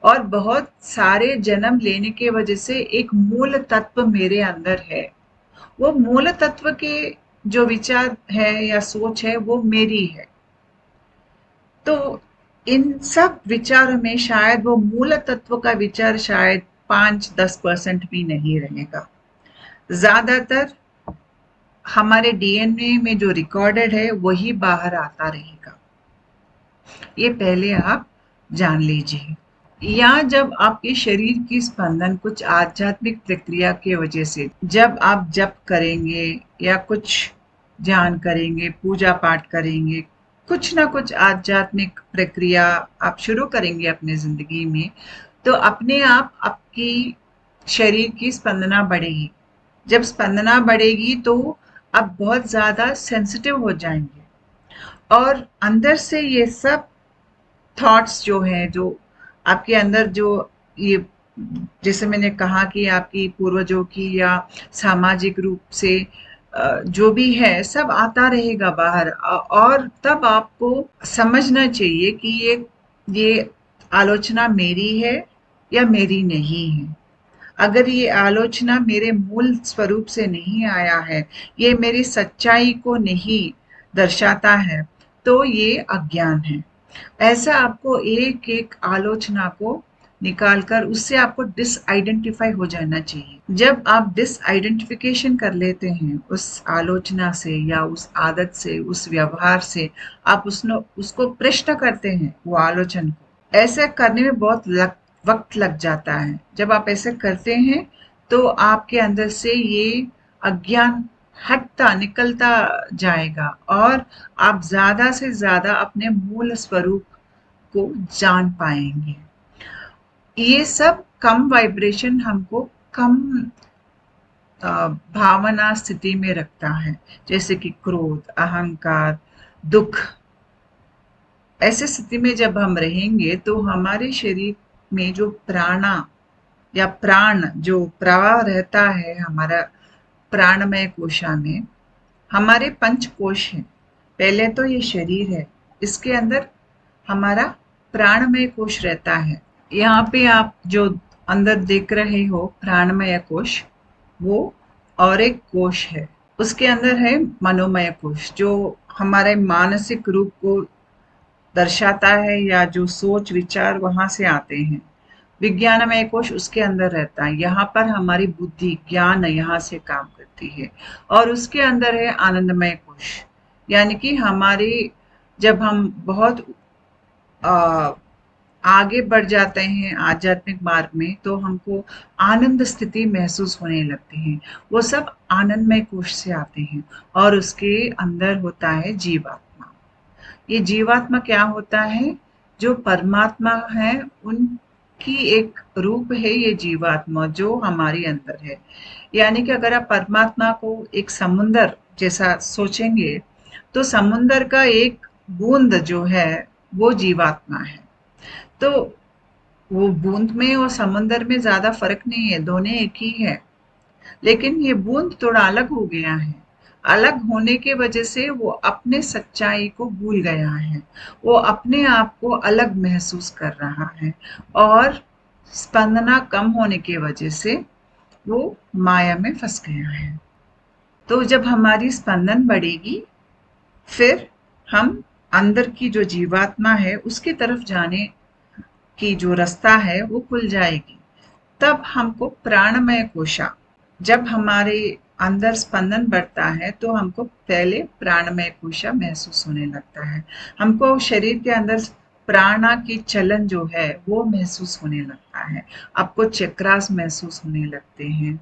और बहुत सारे जन्म लेने के वजह से एक मूल तत्व मेरे अंदर है। वो मूल तत्व के जो विचार है या सोच है वो मेरी है। तो इन सब विचारों में शायद वो मूल तत्व का विचार शायद 5-10% भी नहीं रहेगा। ज्यादातर हमारे डीएनए में जो रिकॉर्डेड है वही बाहर आता रहेगा। ये पहले आप जान लीजिए। या जब आपके शरीर की स्पंदन कुछ आध्यात्मिक प्रक्रिया की वजह से, जब आप जप करेंगे या कुछ ध्यान करेंगे, पूजा पाठ करेंगे, कुछ ना कुछ आध्यात्मिक प्रक्रिया आप शुरू करेंगे अपने जिंदगी में, तो अपने आप आपकी शरीर की स्पंदना बढ़ेगी। जब स्पंदना बढ़ेगी तो आप बहुत ज्यादा सेंसिटिव हो जाएंगे, और अंदर से ये सब थॉट्स जो हैं, जो आपके अंदर जो ये, जैसे मैंने कहा कि आपकी पूर्वजों की या सामाजिक रूप से जो भी है सब आता रहेगा बाहर, और तब आपको समझना चाहिए कि ये आलोचना मेरी है या मेरी नहीं है। अगर ये आलोचना मेरे मूल स्वरूप से नहीं आया है, ये मेरी सच्चाई को नहीं दर्शाता है, तो ये अज्ञान है। ऐसा आपको एक एक आलोचना को निकाल कर उससे आपको डिसआइडेंटिफाई हो जाना चाहिए। जब आप डिसआइडेंटिफिकेशन कर लेते हैं उस आलोचना से या उस आदत से, उस व्यवहार से, आप उसको प्रश्न करते हैं वो आलोचन को। ऐसा करने में वक्त लग जाता है। जब आप ऐसे करते हैं तो आपके अंदर से ये अज्ञान हटता निकलता जाएगा और आप ज्यादा से ज्यादा अपने मूल स्वरूप को जान पाएंगे। ये सब कम वाइब्रेशन हमको कम भावना स्थिति में रखता है, जैसे कि क्रोध, अहंकार, दुख। ऐसे स्थिति में जब हम रहेंगे तो हमारे शरीर में जो प्राणा या प्राण जो प्रवाह रहता है हमारा प्राणमय कोशा में, हमारे पंच कोश हैं। पहले तो ये शरीर है, इसके अंदर हमारा प्राणमय कोश रहता है। यहाँ पे आप जो अंदर देख रहे हो प्राणमय कोश, वो और एक कोश है। उसके अंदर है मनोमय कोश, जो हमारे मानसिक रूप को दर्शाता है या जो सोच विचार वहां से आते हैं। विज्ञानमय कोश उसके अंदर रहता है, यहाँ पर हमारी बुद्धि ज्ञान यहाँ से काम करती है। और उसके अंदर है आनंदमय कोश, यानी कि हमारे जब हम बहुत आ, आगे बढ़ जाते हैं आध्यात्मिक मार्ग में तो हमको आनंद स्थिति महसूस होने लगती है। वो सब आनंदमय कोश से आते हैं। और उसके अंदर होता है जीवात्मा। ये जीवात्मा क्या होता है? जो परमात्मा है उनकी एक रूप है ये जीवात्मा जो हमारे अंदर है। यानी कि अगर आप परमात्मा को एक समुंदर जैसा सोचेंगे तो समुंदर का एक बूंद जो है वो जीवात्मा है। तो वो बूंद में और समंदर में ज्यादा फर्क नहीं है, दोनों एक ही है। लेकिन ये बूंद थोड़ा अलग हो गया है। अलग होने के वजह से वो अपने सच्चाई को भूल गया है। वो अपने आप को अलग महसूस कर रहा है और स्पंदना कम होने की वजह से वो माया में फंस गया है। तो जब हमारी स्पंदन बढ़ेगी फिर हम अंदर की जो जीवात्मा है उसकी तरफ जाने की जो रास्ता है वो खुल जाएगी। तब हमको प्राणमय कोशा, जब हमारे अंदर स्पंदन बढ़ता है तो हमको पहले प्राणमय कोशा महसूस होने लगता है। हमको शरीर के अंदर प्राणा की चलन जो है वो महसूस होने लगता है। आपको चक्रास महसूस होने लगते हैं,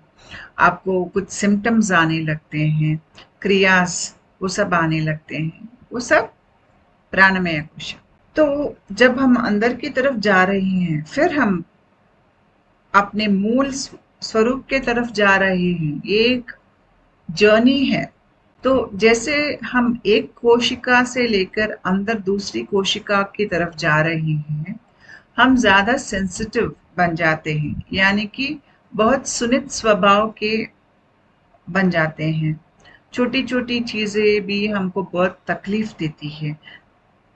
आपको कुछ सिम्टम्स आने लगते हैं, क्रियास वो सब आने लगते हैं। वो सब प्राणमय कोशा। तो जब हम अंदर की तरफ जा रहे हैं फिर हम अपने मूल स्वरूप के तरफ जा रहे हैं। ये एक जर्नी है। तो जैसे हम एक कोशिका से लेकर अंदर दूसरी कोशिका की तरफ जा रहे हैं, हम ज्यादा सेंसिटिव बन जाते हैं, यानी कि बहुत सुनित स्वभाव के बन जाते हैं। छोटी छोटी चीजें भी हमको बहुत तकलीफ देती है।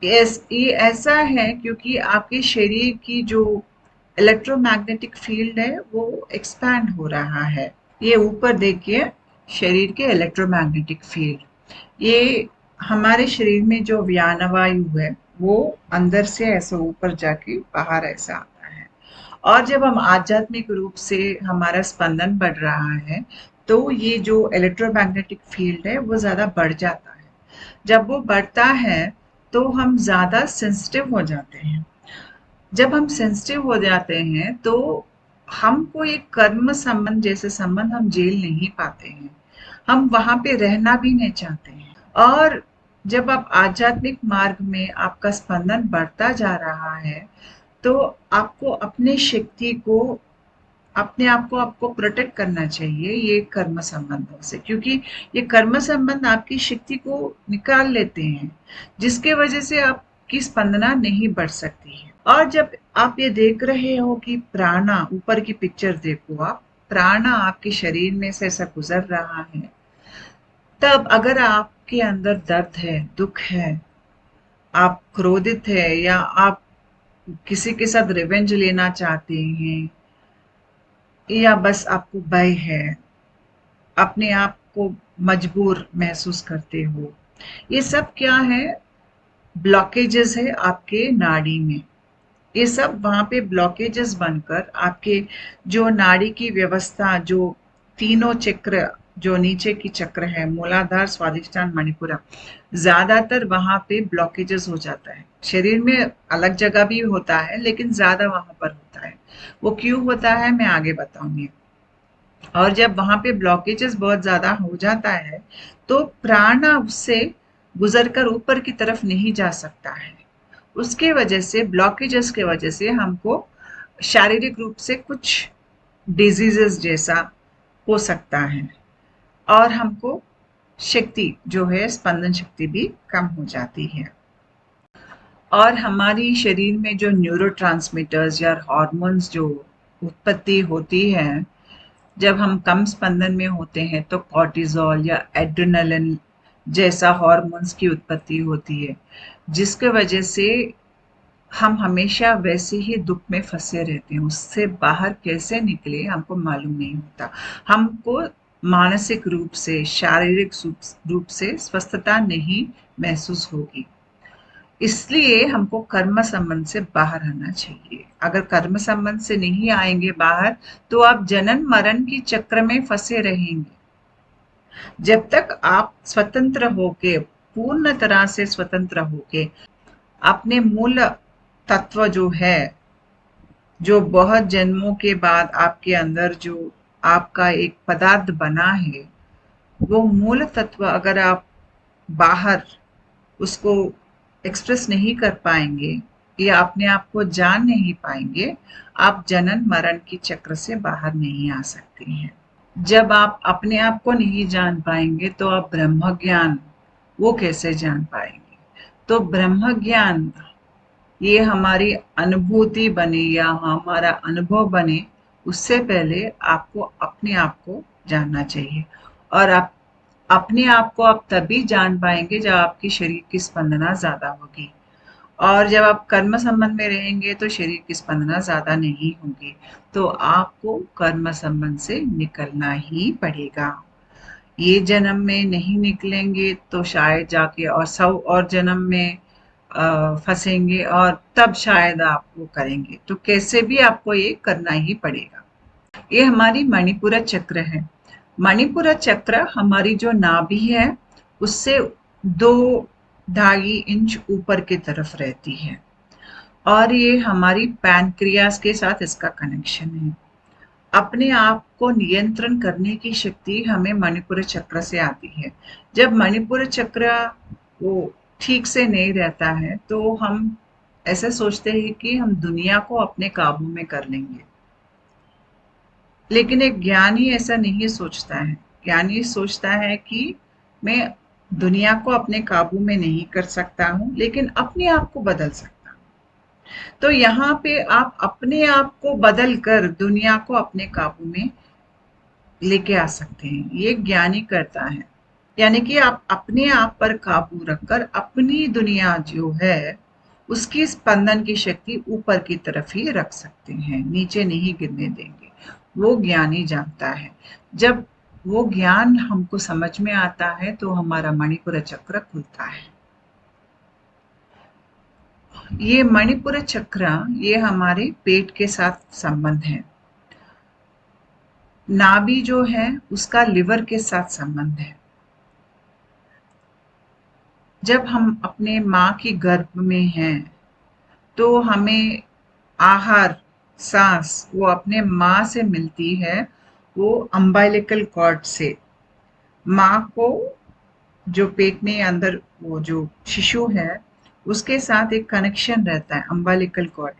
ये ऐसा है क्योंकि आपके शरीर की जो इलेक्ट्रोमैग्नेटिक फील्ड है वो एक्सपैंड हो रहा है। ये ऊपर देखिए शरीर के इलेक्ट्रोमैग्नेटिक फील्ड, ये हमारे शरीर में जो व्यानवायु है वो अंदर से ऐसे ऊपर जाके बाहर ऐसा आता है। और जब हम आध्यात्मिक रूप से हमारा स्पंदन बढ़ रहा है तो ये जो इलेक्ट्रोमैग्नेटिक फील्ड है वो ज्यादा बढ़ जाता है। जब वो बढ़ता है तो हम ज्यादा सेंसिटिव हो जाते हैं। जब हम सेंसिटिव हो जाते हैं तो हमको एक कर्म संबंध जैसे संबंध हम झेल नहीं पाते हैं। हम वहां पे रहना भी नहीं चाहते हैं। और जब आप आध्यात्मिक मार्ग में आपका स्पंदन बढ़ता जा रहा है तो आपको अपने शक्ति को अपने आप को आपको प्रोटेक्ट करना चाहिए ये कर्म संबंधों से, क्योंकि ये कर्म संबंध आपकी शक्ति को निकाल लेते हैं, जिसके वजह से आपकी स्पंदना नहीं बढ़ सकती है। और जब आप ये देख रहे हो कि प्राणा, ऊपर की पिक्चर देखो आप, प्राणा आपके शरीर में से ऐसा गुजर रहा है, तब अगर आपके अंदर दर्द है, दुख है, आप क्रोधित है, या आप किसी के साथ रिवेंज लेना चाहते हैं, या बस आपको भय है, अपने आप को मजबूर महसूस करते हो, ये सब क्या है? ब्लॉकेजेस है आपके नाड़ी में। ये सब वहाँ पे ब्लॉकेजेस बनकर आपके जो नाड़ी की व्यवस्था, जो तीनों चक्र, जो नीचे की चक्र है, मूलाधार, स्वादिष्टान, मणिपुरा, ज्यादातर वहाँ पे ब्लॉकेजेस हो जाता है। शरीर में अलग जगह भी होता है, लेकिन ज्यादा वहाँ पर होता है। वो क्यों होता है मैं आगे बताऊंगी। और जब वहाँ पे ब्लॉकेजेस बहुत ज्यादा हो जाता है, तो प्राण उससे गुजरकर ऊपर की तरफ नहीं जा सकता है। उसके वजह से, ब्लॉकेजेस के वजह से हमको शारीरिक रूप से कुछ डिजीजेस जैसा हो सकता है, और हमको शक्ति जो है, स्पंदन शक्ति भी कम हो जाती है। और हमारी शरीर में जो न्यूरोट्रांसमीटर्स या हार्मोन्स जो उत्पत्ति होती है, जब हम कम स्पंदन में होते हैं तो कॉर्टिजोल या एड्रेनलिन जैसा हार्मोन्स की उत्पत्ति होती है, जिसके वजह से हम हमेशा वैसे ही दुख में फंसे रहते हैं। उससे बाहर कैसे निकले हमको मालूम नहीं होता। हमको मानसिक रूप से, शारीरिक रूप से स्वस्थता नहीं महसूस होगी। इसलिए हमको कर्म संबंध से बाहर आना चाहिए। अगर कर्म संबंध से नहीं आएंगे बाहर, तो आप जनन मरण की चक्र में फंसे रहेंगे। जब तक आप स्वतंत्र होके, पूर्ण तरह से स्वतंत्र होके, अपने मूल तत्व जो है, जो बहुत जन्मों के बाद आपके अंदर जो आपका एक पदार्थ बना है, वो मूल तत्व अगर आप बाहर उसको एक्सप्रेस नहीं कर पाएंगे, या अपने आप को जान नहीं पाएंगे, आप जनन मरण की चक्र से बाहर नहीं आ सकते हैं। जब आप अपने आप को नहीं जान पाएंगे, तो आप ब्रह्म ज्ञान वो कैसे जान पाएंगे? तो ब्रह्म ज्ञान ये हमारी अनुभूति बने या हमारा अनुभव बने, उससे पहले आपको अपने आप को जानना चाहिए। और आप अपने आप को आप तभी जान पाएंगे जब आपकी शरीर की स्पंदना ज्यादा होगी। और जब आप कर्म संबंध में रहेंगे तो शरीर की स्पंदना ज्यादा नहीं होगी। तो आपको कर्म संबंध से निकलना ही पड़ेगा। ये जन्म में नहीं निकलेंगे तो शायद जाके और 100 और जन्म में फंसेंगे, और तब शायद आप वो करेंगे। तो कैसे भी आपको ये करना ही पड़ेगा। ये हमारी मणिपुरा चक्र है। मणिपुरा चक्र हमारी जो नाभि है उससे 2-2.5 इंच ऊपर की तरफ रहती है, और ये हमारी पैनक्रियास के साथ इसका कनेक्शन है। अपने आप को नियंत्रण करने की शक्ति हमें मणिपुर चक्र से आती है। जब मणिपुर चक्र वो ठीक से नहीं रहता है, तो हम ऐसे सोचते हैं कि हम दुनिया को अपने काबू में कर लेंगे। लेकिन एक ज्ञानी ऐसा नहीं सोचता है। ज्ञानी सोचता है कि मैं दुनिया को अपने काबू में नहीं कर सकता हूँ, लेकिन अपने आप को बदल सकता हूँ। तो यहाँ पे आप अपने आप को बदल कर दुनिया को अपने काबू में लेके आ सकते हैं। ये ज्ञानी करता है। यानी कि आप अपने आप पर काबू रखकर अपनी दुनिया जो है उसकी स्पंदन की शक्ति ऊपर की तरफ ही रख सकते हैं, नीचे नहीं गिरने देंगे। वो ज्ञानी जानता है। जब वो ज्ञान हमको समझ में आता है तो हमारा मणिपुर चक्र खुलता है। ये मणिपुर चक्र ये हमारे पेट के साथ संबंध है। नाभि जो है उसका लिवर के साथ संबंध है। जब हम अपने माँ की गर्भ में हैं, तो हमें आहार, सांस वो अपने माँ से मिलती है, वो अम्बाइलिकल कॉर्ड से। माँ को जो पेट में अंदर वो जो शिशु है उसके साथ एक कनेक्शन रहता है, अम्बालिकल कॉर्ड।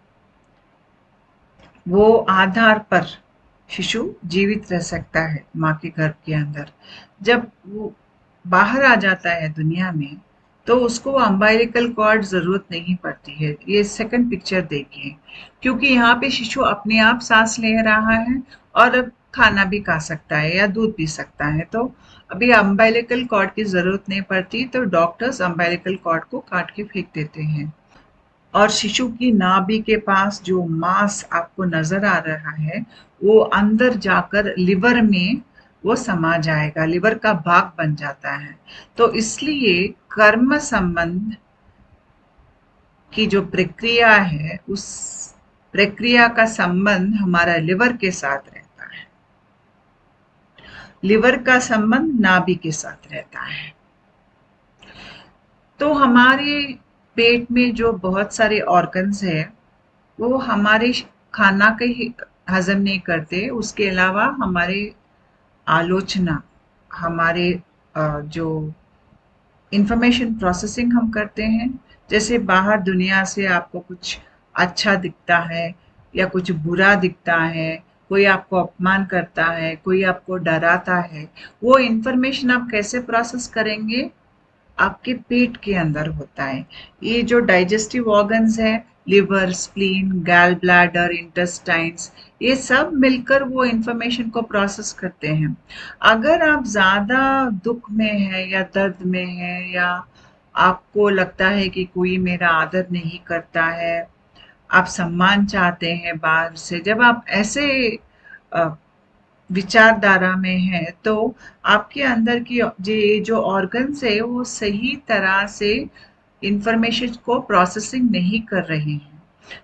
वो आधार पर शिशु जीवित रह सकता है माँ के गर्भ के अंदर। जब वो बाहर आ जाता है दुनिया में, तो उसको अम्बाइलिकल कॉर्ड जरूरत नहीं पड़ती है। ये सेकंड पिक्चर देखिए, क्योंकि यहाँ पे शिशु अपने आप सांस ले रहा है, और खाना भी खा सकता है या दूध पी सकता है। तो अभी अम्बिलिकल कॉर्ड की ज़रूरत नहीं पड़ती, तो डॉक्टर्स अम्बिलिकल कॉर्ड को काट के फेंक देते हैं। और शिशु की नाभि के पास जो मांस आपको नज़र आ रहा है, वो अंदर जाकर लिवर में वो समा जाएगा, लिवर का भाग बन जाता है। तो इसलिए कर्म संबंध की जो प्रक्रिया है, उस प्रक्रिया का संबंध हमारा लिवर के साथ रहता है। लिवर का संबंध नाभि के साथ रहता है। तो हमारे पेट में जो बहुत सारे ऑर्गन्स है, वो हमारे खाना के ही हजम नहीं करते, उसके अलावा हमारे आलोचना, हमारे जो इंफॉर्मेशन प्रोसेसिंग हम करते हैं, जैसे बाहर दुनिया से आपको कुछ अच्छा दिखता है या कुछ बुरा दिखता है, कोई आपको अपमान करता है, कोई आपको डराता है, वो इंफॉर्मेशन आप कैसे प्रोसेस करेंगे? आपके पेट के अंदर होता है। ये जो डाइजेस्टिव ऑर्गन्स है, लिवर, स्प्लीन, गैल ब्लैडर, इंटेस्टाइन्स, ये सब मिलकर वो इंफॉर्मेशन को प्रोसेस करते हैं। अगर आप ज़्यादा दुख में है या दर्द में है या आपको लगता है कि कोई मेरा आदर नहीं करता है, आप सम्मान चाहते हैं बाहर से, जब आप ऐसे अ, विचारधारा में है, तो आपके अंदर की जो ऑर्गन्स है, वो सही तरह से इंफॉर्मेशन को प्रोसेसिंग नहीं कर रहे हैं।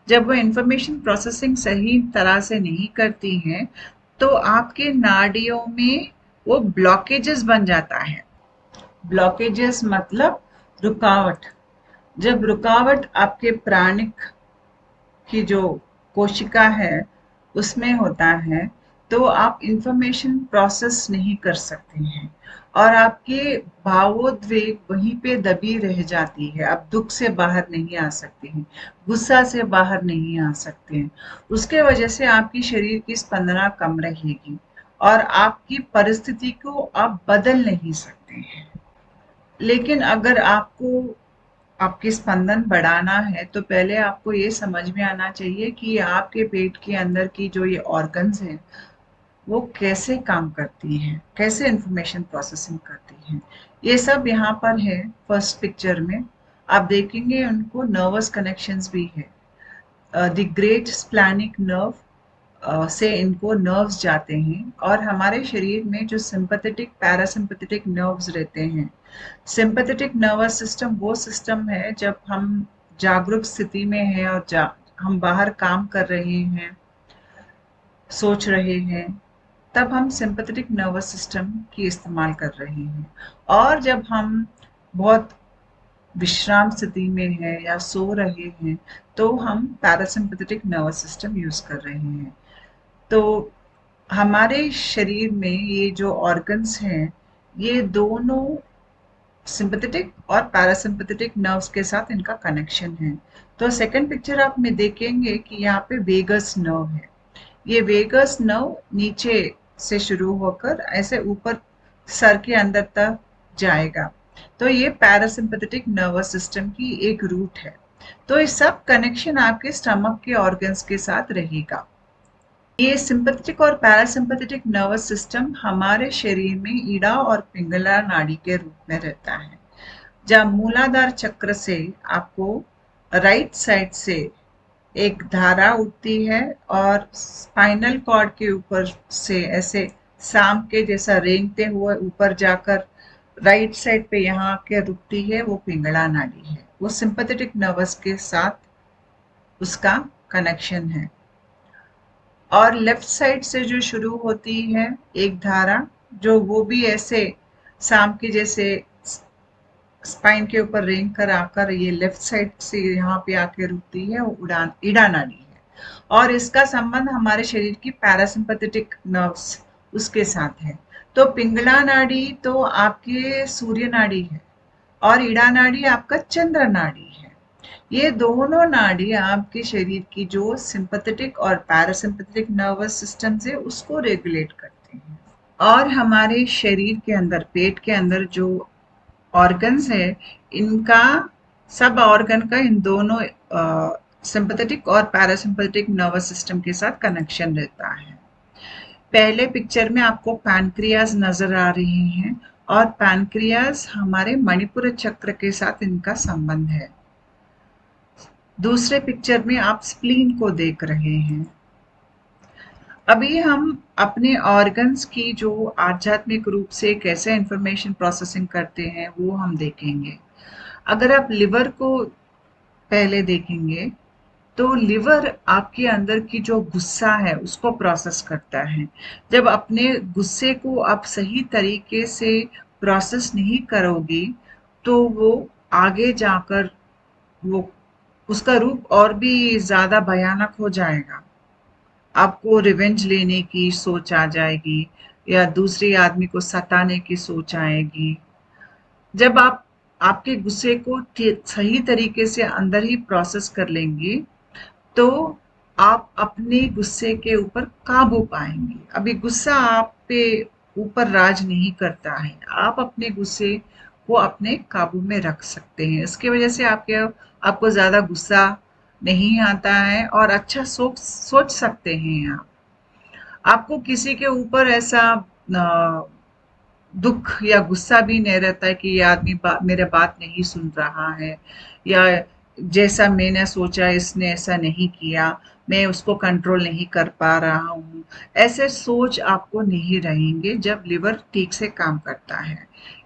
जब वो इंफॉर्मेशन प्रोसेसिंग सही तरह से नहीं करती हैं, तो आपके नाड़ियों में वो ब्लॉकेजेस बन जाता है। ब्लॉकेजेस मतलब रुकावट। जब रुकावट आपके प्राणिक की जो कोशिका है उसमें होता है, तो आप इंफॉर्मेशन प्रोसेस नहीं कर सकते हैं और आपके भावोद्वेग वहीं पे दबी रह जाती है। आप दुख से बाहर नहीं आ सकते हैं, गुस्सा से बाहर नहीं आ सकते हैं। उसके वजह से आपकी शरीर की स्पंदना कम रहेगी और आपकी परिस्थिति को आप बदल नहीं सकते हैं। लेकिन अगर आपको आपकी स्पंदन बढ़ाना है, तो पहले आपको ये समझ में आना चाहिए कि आपके पेट के अंदर की जो ये ऑर्गन्स हैं, वो कैसे काम करती हैं, कैसे इंफॉर्मेशन प्रोसेसिंग करती हैं। ये सब यहाँ पर है फर्स्ट पिक्चर में। आप देखेंगे उनको नर्वस कनेक्शंस भी है। द ग्रेट स्प्लैनिक नर्व से इनको नर्व्स जाते हैं और हमारे शरीर में जो सिंपैथेटिक पैरासिम्पैथेटिक नर्व्स रहते हैं। सिंपैथेटिक नर्वस सिस्टम वो सिस्टम है जब हम जागरूक स्थिति में हैं और हम बाहर काम कर रहे हैं, सोच रहे हैं, तब हम सिंपैथेटिक नर्वस सिस्टम की इस्तेमाल कर रहे हैं। और जब हम बहुत विश्राम स्थिति में है या सो रहे हैं, तो हम पैरासिम्पैथेटिक नर्वस सिस्टम यूज कर रहे हैं। तो हमारे शरीर में ये जो ऑर्गन्स हैं, ये दोनों सिंपैथेटिक और पैरासिम्पैथेटिक नर्व्स के साथ इनका कनेक्शन है। तो सेकंड पिक्चर आप में देखेंगे कि यहाँ पे वेगस नर्व है। ये वेगस नर्व नीचे से शुरू होकर ऐसे ऊपर सर के अंदर तक जाएगा। तो ये पैरासिम्पैथेटिक नर्वस सिस्टम की एक रूट है। तो ये सब कनेक्शन आपके स्टमक के ऑर्गन्स के साथ रहेगा। ये सिंपैथेटिक और पैरासिम्पैथेटिक नर्वस सिस्टम हमारे शरीर में ईड़ा और पिंगला नाड़ी के रूप में रहता है। जब मूलाधार चक्र से आपको राइट साइड से एक धारा उठती है और स्पाइनल कॉर्ड के ऊपर से ऐसे सांप के जैसा रेंगते हुए ऊपर जाकर राइट साइड पे यहाँ के रुकती है, वो पिंगला नाड़ी है। वो सिंपैथेटिक नर्वस के साथ उसका कनेक्शन है। और लेफ्ट साइड से जो शुरू होती है एक धारा, जो वो भी ऐसे सांप के जैसे स्पाइन के ऊपर रेंग कर आकर ये लेफ्ट साइड से यहाँ पे आके रुकती है, वो उड़ान ईड़ा नाड़ी है। और इसका संबंध हमारे शरीर की पैरासिम्पैथेटिक नर्व्स उसके साथ है। तो पिंगला नाड़ी तो आपके सूर्य नाड़ी है और ईड़ा नाड़ी आपका चंद्र नाड़ी है। ये दोनों नाड़ी आपके शरीर की जो सिंपैथेटिक और पैरासिम्पैथेटिक नर्वस सिस्टम से उसको रेगुलेट करते हैं। और हमारे शरीर के अंदर, पेट के अंदर जो ऑर्गन्स है, इनका सब ऑर्गन का इन दोनों सिंपैथेटिक और पैरासिम्पैथेटिक नर्वस सिस्टम के साथ कनेक्शन रहता है। पहले पिक्चर में आपको पैनक्रियाज नजर आ रही हैं और पैनक्रियाज हमारे मणिपुर चक्र के साथ इनका संबंध है। दूसरे पिक्चर में आप स्प्लीन को देख रहे हैं। अभी हम अपने ऑर्गन्स की जो आध्यात्मिक रूप से कैसे इंफॉर्मेशन प्रोसेसिंग करते हैं वो हम देखेंगे। अगर आप लिवर को पहले देखेंगे तो लिवर आपके अंदर की जो गुस्सा है उसको प्रोसेस करता है। जब अपने गुस्से को आप सही तरीके से प्रोसेस नहीं करोगी तो वो आगे जाकर वो उसका रूप और भी ज़्यादा भयानक हो जाएगा। आपको रिवेंज लेने की सोच आ जाएगी या दूसरे आदमी को सताने की सोच आएगी। जब आप आपके गुस्से को सही तरीके से अंदर ही प्रोसेस कर लेंगे तो आप अपने गुस्से के ऊपर काबू पाएंगे। अभी गुस्सा आप पे ऊपर राज नहीं करता है, आप अपने गुस्से को अपने काबू में रख सकते हैं। इसकी वजह से आपको ज्यादा गुस्सा नहीं आता है और अच्छा सोच सोच सकते हैं आप। आपको किसी के ऊपर ऐसा दुख या गुस्सा भी नहीं रहता है कि ये आदमी मेरा बात नहीं सुन रहा है या जैसा मैंने सोचा इसने ऐसा नहीं किया, मैं उसको कंट्रोल नहीं कर पा रहा हूँ। ऐसे सोच आपको नहीं रहेंगे जब लिवर ठीक से काम करता है।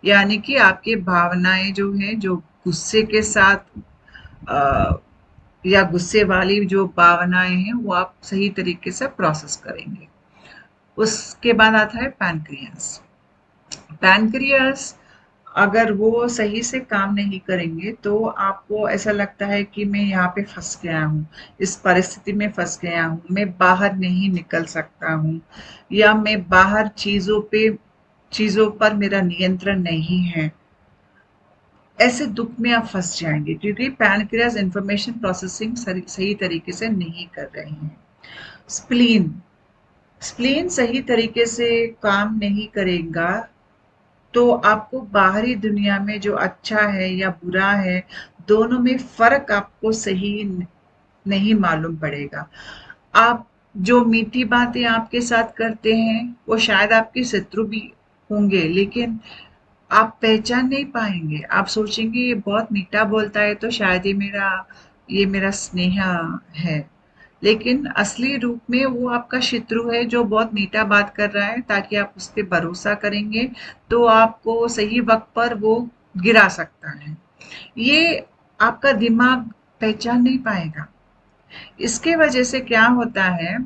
यानी कि आपकी भावनाएं जो है जो गुस्से के साथ या गुस्से वाली जो भावनाएं हैं वो आप सही तरीके से प्रोसेस करेंगे। उसके बाद आता है पैनक्रियास। पैनक्रियास अगर वो सही से काम नहीं करेंगे तो आपको ऐसा लगता है कि मैं यहाँ पे फंस गया हूँ, इस परिस्थिति में फंस गया हूँ, मैं बाहर नहीं निकल सकता हूँ या मैं बाहर चीजों पर मेरा नियंत्रण नहीं है। ऐसे दुख में आप फंस जाएंगे क्योंकि पैनक्रियास इंफॉर्मेशन प्रोसेसिंग सही तरीके से नहीं कर रहे हैं। स्प्लीन स्प्लीन सही तरीके से काम नहीं करेगा तो आपको बाहरी दुनिया में जो अच्छा है या बुरा है दोनों में फर्क आपको सही नहीं मालूम पड़ेगा। आप जो मीठी बातें आपके साथ करते हैं वो शायद आपके शत्रु भी होंगे, लेकिन आप पहचान नहीं पाएंगे। आप सोचेंगे ये बहुत मीठा बोलता है तो शायद ये मेरा स्नेहा है, लेकिन असली रूप में वो आपका शत्रु है जो बहुत मीठा बात कर रहा है ताकि आप उस पर भरोसा करेंगे तो आपको सही वक्त पर वो गिरा सकता है। ये आपका दिमाग पहचान नहीं पाएगा। इसके वजह से क्या होता है,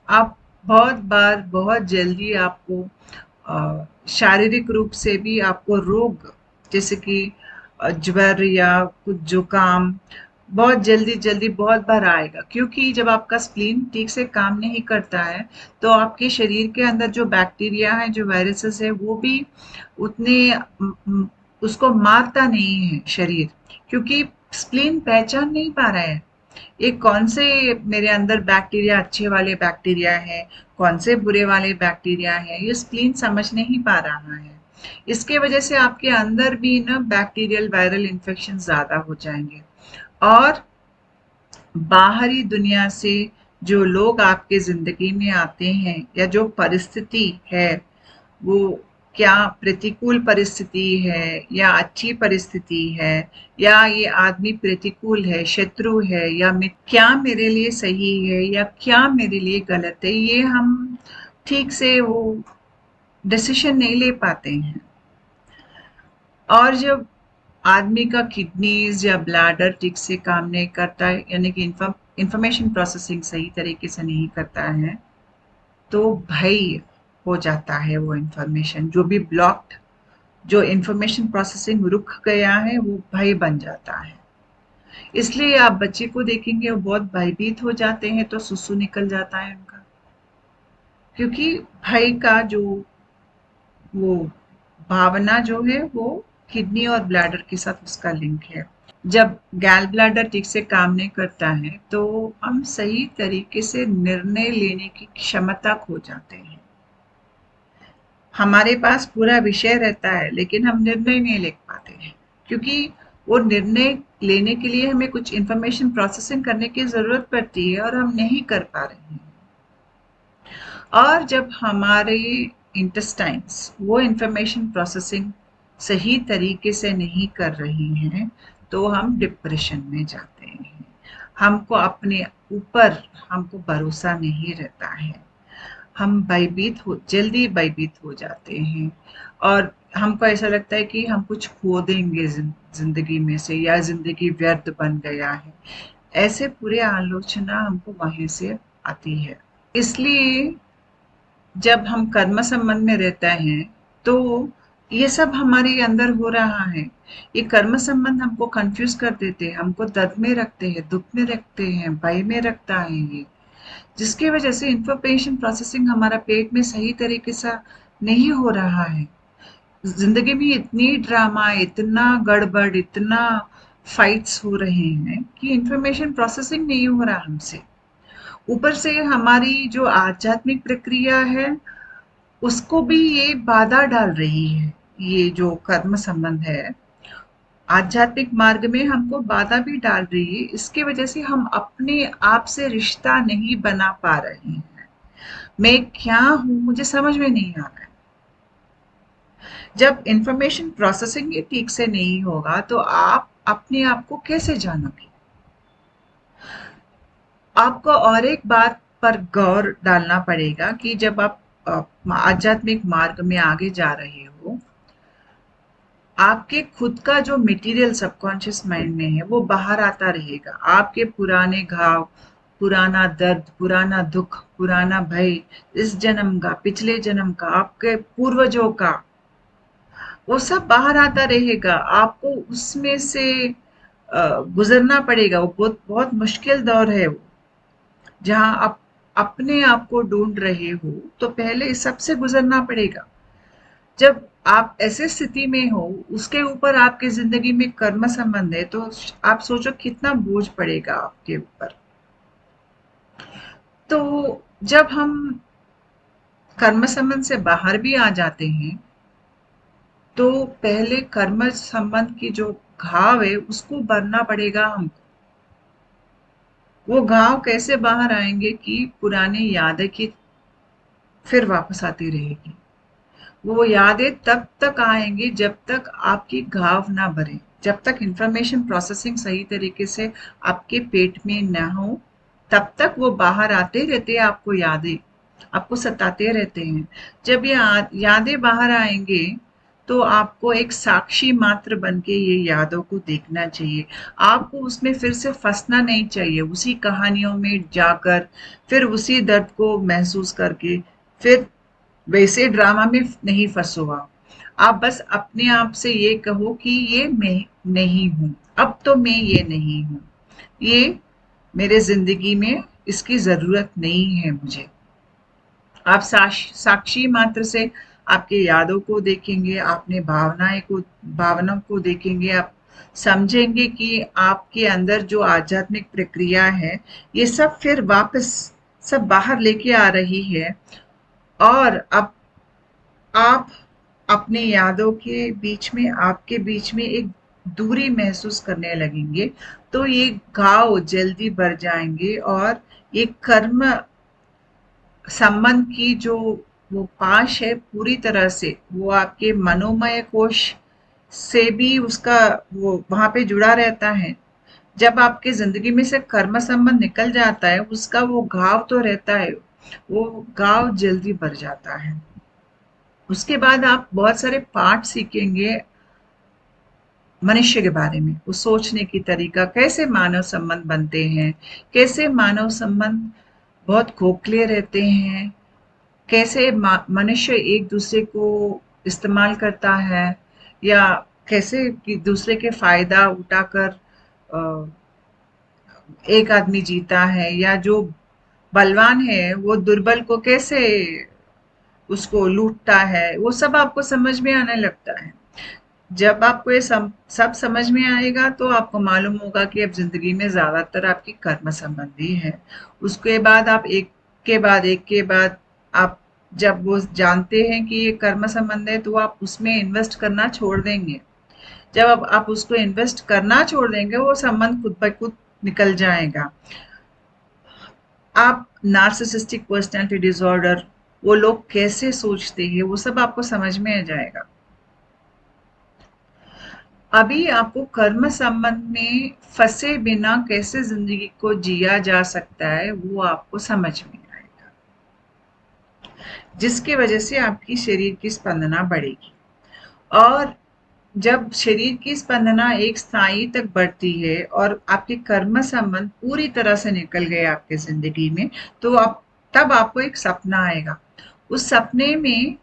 आप बहुत बार बहुत जल्दी आपको शारीरिक रूप से भी आपको रोग जैसे कि ज्वर या कुछ जुकाम बहुत जल्दी जल्दी बहुत बार आएगा, क्योंकि जब आपका स्प्लीन ठीक से काम नहीं करता है तो आपके शरीर के अंदर जो बैक्टीरिया है जो वायरसेस है वो भी उतने उसको मारता नहीं है शरीर, क्योंकि स्प्लीन पहचान नहीं पा रहा है ये कौन से मेरे अंदर बैक्टीरिया अच्छे वाले बैक्टीरिया है, कौन से बुरे वाले बैक्टीरिया है, ये स्प्लीन समझ नहीं पा रहा है। इसके वजह से आपके अंदर भी ना बैक्टीरियल वायरल इन्फेक्शन ज्यादा हो जाएंगे और बाहरी दुनिया से जो लोग आपके जिंदगी में आते हैं या जो परिस्थिति है वो क्या प्रतिकूल परिस्थिति है या अच्छी परिस्थिति है या ये आदमी प्रतिकूल है, शत्रु है या क्या मेरे लिए सही है या क्या मेरे लिए गलत है, ये हम ठीक से वो डिसीजन नहीं ले पाते हैं। और जब आदमी का किडनीज या ब्लैडर ठीक से काम नहीं करता है यानी कि इंफॉर्मेशन प्रोसेसिंग सही तरीके से नहीं करता है तो भय हो जाता है। वो इंफॉर्मेशन जो भी ब्लॉक्ड जो इंफॉर्मेशन प्रोसेसिंग रुक गया है वो भय बन जाता है। इसलिए आप बच्चे को देखेंगे वो बहुत भयभीत हो जाते हैं तो सुसु निकल जाता है उनका, क्योंकि भय का जो वो भावना जो है वो किडनी और ब्लैडर के साथ उसका लिंक है। जब गैल ब्लैडर ठीक से काम नहीं करता है तो हम सही तरीके से निर्णय लेने की क्षमता खो जाते हैं। हमारे पास पूरा विषय रहता है लेकिन हम निर्णय नहीं ले पाते हैं, क्योंकि वो निर्णय लेने के लिए हमें कुछ इंफॉर्मेशन प्रोसेसिंग करने की जरूरत पड़ती है और हम नहीं कर पा रहे हैं। और जब हमारे इंटेस्टाइन्स वो इंफॉर्मेशन प्रोसेसिंग सही तरीके से नहीं कर रही हैं तो हम डिप्रेशन में जाते हैं। हमको अपने ऊपर हमको भरोसा नहीं रहता है, हम जल्दी भयभीत हो जाते हैं और हमको ऐसा लगता है कि हम कुछ खो देंगे जिंदगी में से, या जिंदगी व्यर्थ बन गया है। ऐसे पूरे आलोचना हमको वहीं से आती है। इसलिए जब हम कर्म संबंध में रहते हैं तो ये सब हमारे अंदर हो रहा है। ये कर्म संबंध हमको कंफ्यूज कर देते हैं, हमको दर्द में रखते हैं, दुख में रखते हैं, भय में रखता है ये, जिसकी वजह से इंफॉर्मेशन प्रोसेसिंग हमारा पेट में सही तरीके से नहीं हो रहा है। जिंदगी में इतनी ड्रामा, इतना गड़बड़, इतना फाइट्स हो रहे हैं कि इंफॉर्मेशन प्रोसेसिंग नहीं हो रहा हमसे। ऊपर से हमारी जो आध्यात्मिक प्रक्रिया है उसको भी ये बाधा डाल रही है। ये जो कर्म संबंध है आध्यात्मिक मार्ग में हमको बाधा भी डाल रही है। इसकी वजह से हम अपने आप से रिश्ता नहीं बना पा रहे हैं। मैं क्या हूं मुझे समझ में नहीं आ रहा है। जब इंफॉर्मेशन प्रोसेसिंग ही ठीक से नहीं होगा तो आप अपने आप को कैसे जानोगे? आपको और एक बात पर गौर डालना पड़ेगा कि जब आप आध्यात्मिक मार्ग में आगे जा रहे हो, आपके खुद का जो मटेरियल सबकॉन्शियस माइंड में है वो बाहर आता रहेगा। आपके पुराने घाव, पुराना दर्द, पुराना दुख, पुराना भय, इस जन्म का, पिछले जन्म का, आपके पूर्वजों का, वो सब बाहर आता रहेगा। आपको उसमें से गुजरना पड़ेगा। वो बहुत बहुत मुश्किल दौर है वो, जहाँ आप अपने आप को ढूंढ रहे हो तो पहले इस सबसे गुजरना पड़ेगा। जब आप ऐसे स्थिति में हो, उसके ऊपर आपकी जिंदगी में कर्म संबंध है, तो आप सोचो कितना बोझ पड़ेगा आपके ऊपर। तो जब हम कर्म संबंध से बाहर भी आ जाते हैं तो पहले कर्म संबंध की जो घाव है उसको भरना पड़ेगा हमको। वो घाव कैसे बाहर आएंगे कि पुरानी यादें की फिर वापस आती रहेगी। वो यादें तब तक आएंगी जब तक आपकी घाव ना भरे, जब तक इंफॉर्मेशन प्रोसेसिंग सही तरीके से आपके पेट में ना हो, तब तक वो बाहर आते रहते हैं। आपको यादें आपको सताते रहते हैं। जब ये यादें बाहर आएंगे तो आपको एक साक्षी मात्र बन के ये यादों को देखना चाहिए। आपको उसमें फिर से फंसना नहीं चाहिए, उसी कहानियों में जाकर फिर उसी दर्द को महसूस करके फिर वैसे ड्रामा में नहीं फंसो आप बस अपने आप से ये कहो कि ये मैं नहीं हूं। अब तो मैं ये नहीं हूं, ये मेरे जिंदगी में इसकी जरूरत नहीं है मुझे। आप साक्षी मात्र से आपके यादों को देखेंगे, अपने भावनाओं को देखेंगे। आप समझेंगे कि आपके अंदर जो आध्यात्मिक प्रक्रिया है ये सब फिर वापस सब बाहर लेके आ रही है। और अब आप अपनी यादों के बीच में, आपके बीच में एक दूरी महसूस करने लगेंगे तो ये घाव जल्दी भर जाएंगे और ये कर्म संबंध की जो वो पाश है पूरी तरह से वो आपके मनोमय कोश से भी उसका वो वहां पे जुड़ा रहता है। जब आपके जिंदगी में से कर्म संबंध निकल जाता है उसका वो घाव तो रहता है, वो घाव जल्दी भर जाता है। उसके बाद आप बहुत सारे पाठ सीखेंगे मनुष्य के बारे में, वो सोचने की तरीका, कैसे मानव संबंध बनते हैं, कैसे मानव संबंध बहुत खोखले रहते हैं, कैसे मनुष्य एक दूसरे को इस्तेमाल करता है, या कैसे कि दूसरे के फायदा उठाकर एक आदमी जीता है, या जो बलवान है वो दुर्बल को कैसे उसको लूटता है। वो सब आपको समझ में आने लगता है। जब आपको ये सब समझ में आएगा तो आपको मालूम होगा कि अब जिंदगी में ज्यादातर आपकी कर्म संबंधी है। उसके बाद आप एक के बाद आप जब वो जानते हैं कि ये कर्म संबंध है तो आप उसमें इन्वेस्ट करना छोड़ देंगे। जब आप उसको इन्वेस्ट करना छोड़ देंगे वो संबंध खुद ब खुद निकल जाएगा। आप नार्सिसिस्टिक पर्सनैलिटी डिसऑर्डर वो लोग कैसे सोचते हैं, वो सब आपको समझ में आ जाएगा। अभी आपको कर्म संबंध में फंसे बिना कैसे जिंदगी को जिया जा सकता है वो आपको समझ में आएगा, जिसकी वजह से आपकी शरीर की स्पंदना बढ़ेगी। और जब शरीर की स्पंदना एक स्थायी तक बढ़ती है और आपके कर्म संबंध पूरी तरह से निकल गए आपके जिंदगी में, तो आप तब आपको एक सपना आएगा। उस सपने में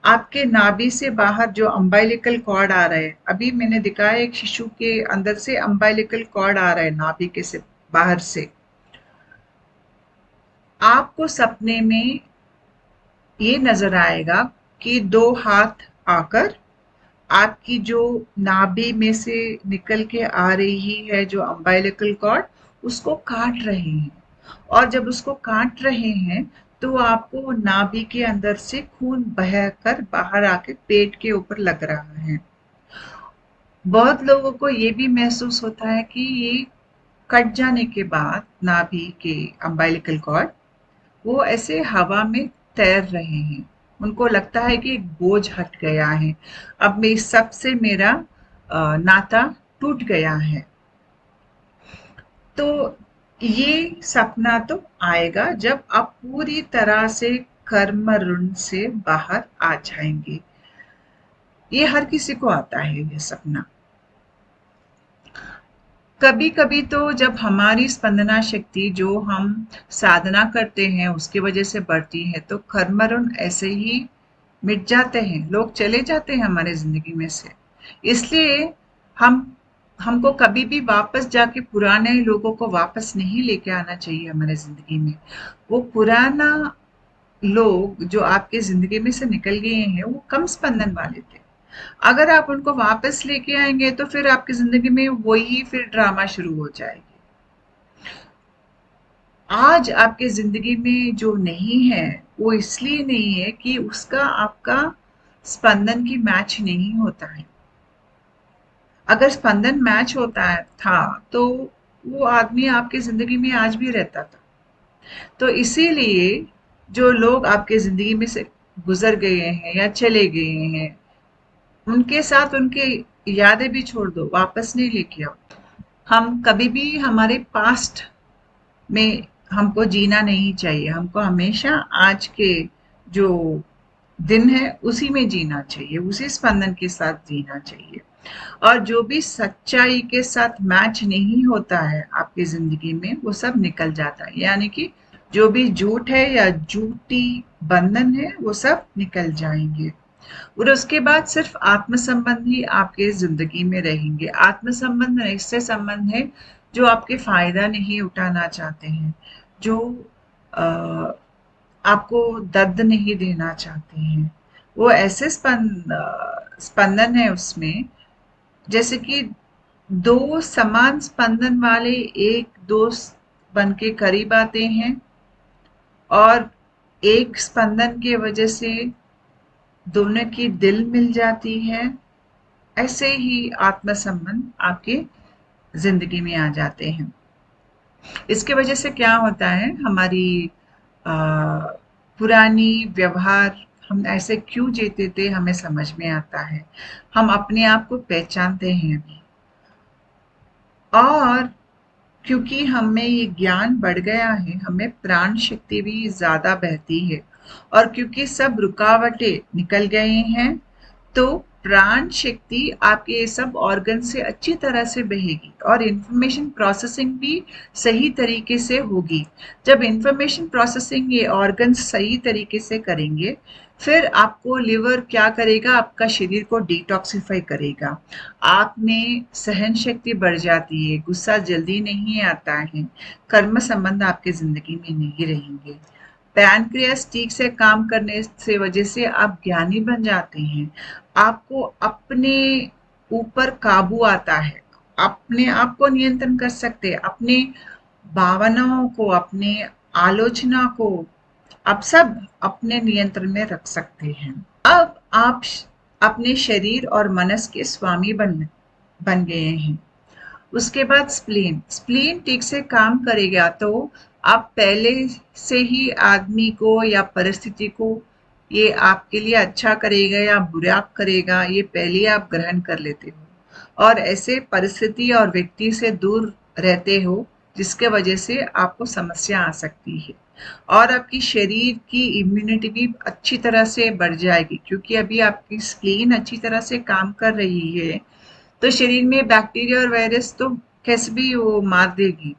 आपके नाभि से बाहर जो अम्बाइलिकल कॉर्ड आ रहा है, अभी मैंने दिखाया एक शिशु के अंदर से अम्बाइलिकल कॉर्ड आ रहा है नाभि के से बाहर से, आपको सपने में ये नजर आएगा कि दो हाथ आकर आपकी जो नाभि में से निकल के आ रही है जो अम्बाइलिकल कॉर्ड, उसको काट रहे हैं। और जब उसको काट रहे हैं तो आपको नाभि के अंदर से खून बहकर बाहर आके पेट के ऊपर लग रहा है। बहुत लोगों को ये भी महसूस होता है कि ये कट जाने के बाद नाभि के अम्बाइलिकल कॉर्ड वो ऐसे हवा में तैर रहे हैं। उनको लगता है कि एक बोझ हट गया है, अब मैं इस सब से मेरा नाता टूट गया है। तो ये सपना तो आएगा जब आप पूरी तरह से कर्म ऋण से बाहर आ जाएंगे। ये हर किसी को आता है ये सपना। कभी कभी तो जब हमारी स्पंदना शक्ति जो हम साधना करते हैं उसकी वजह से बढ़ती है तो कर्म ऋण ऐसे ही मिट जाते हैं, लोग चले जाते हैं हमारे जिंदगी में से। इसलिए हम हमको कभी भी वापस जाके पुराने लोगों को वापस नहीं लेके आना चाहिए हमारे जिंदगी में। वो पुराना लोग जो आपके जिंदगी में से निकल गए हैं वो कम स्पंदन वाले थे। अगर आप उनको वापस लेके आएंगे तो फिर आपकी जिंदगी में वही फिर ड्रामा शुरू हो जाएगी। आज आपके जिंदगी में जो नहीं है वो इसलिए नहीं है कि उसका आपका स्पंदन की मैच नहीं होता है। अगर स्पंदन मैच होता है था तो वो आदमी आपकी जिंदगी में आज भी रहता था। तो इसीलिए जो लोग आपके जिंदगी में से गुजर गए हैं या चले गए हैं उनके साथ उनकी यादें भी छोड़ दो, वापस नहीं लेके आओ। हम कभी भी हमारे पास्ट में हमको जीना नहीं चाहिए, हमको हमेशा आज के जो दिन है उसी में जीना चाहिए, उसी स्पंदन के साथ जीना चाहिए। और जो भी सच्चाई के साथ मैच नहीं होता है आपकी जिंदगी में वो सब निकल जाता है, यानी कि जो भी झूठ है या झूठी बंधन है वो सब निकल जाएंगे। और उसके बाद सिर्फ आत्म संबंध ही आपके जिंदगी में रहेंगे। आत्म संबंध ऐसे संबंध है जो आपके फायदा नहीं उठाना चाहते हैं, जो अ, आपको दर्द नहीं देना चाहते हैं। वो ऐसे स्पंदन है उसमें, जैसे कि दो समान स्पंदन वाले एक दोस्त बन के करीब आते हैं और एक स्पंदन की वजह से दोनों की दिल मिल जाती है। ऐसे ही आत्म संबंध आपके जिंदगी में आ जाते हैं। इसके वजह से क्या होता है, हमारी आ, पुरानी व्यवहार हम ऐसे क्यों जीते थे हमें समझ में आता है। हम अपने आप को पहचानते हैं अभी। और क्योंकि हमें ये ज्ञान बढ़ गया है, हमें प्राण शक्ति भी ज्यादा बहती है। और क्योंकि सब रुकावटें निकल गए हैं तो प्राण शक्ति आपके ये सब ऑर्गन से अच्छी तरह से बहेगी और इंफॉर्मेशन प्रोसेसिंग भी सही तरीके से होगी। जब इंफॉर्मेशन प्रोसेसिंग ये ऑर्गन सही तरीके से करेंगे फिर आपको लिवर क्या करेगा, आपका शरीर को डिटॉक्सिफाई करेगा। आप में सहन शक्ति बढ़ जाती है, गुस्सा जल्दी नहीं आता है, कर्म संबंध आपके जिंदगी में नहीं रहेंगे। पैनक्रियास ठीक से काम करने से वजह से आप ज्ञानी बन जाते हैं। आपको अपने ऊपर काबू आता है, अपने आप को नियंत्रण कर सकते हैं, अपने भावनाओं को, अपने आलोचना को आप सब अपने नियंत्रण में रख सकते हैं। अब आप अपने शरीर और मनस के स्वामी बन बन गए हैं। उसके बाद स्प्लीन, स्प्लीन ठीक से काम करेगा तो आप पहले से ही आदमी को या परिस्थिति को ये आपके लिए अच्छा करेगा या बुरा करेगा, ये पहले आप ग्रहण कर लेते हो और ऐसे परिस्थिति और व्यक्ति से दूर रहते हो जिसके वजह से आपको समस्या आ सकती है और आपकी शरीर की इम्यूनिटी भी अच्छी तरह से बढ़ जाएगी क्योंकि अभी आपकी स्प्लीन अच्छी तरह से काम कर रही है, तो शरीर में बैक्टीरिया और वायरस तो कैसे भी वो मार देगी।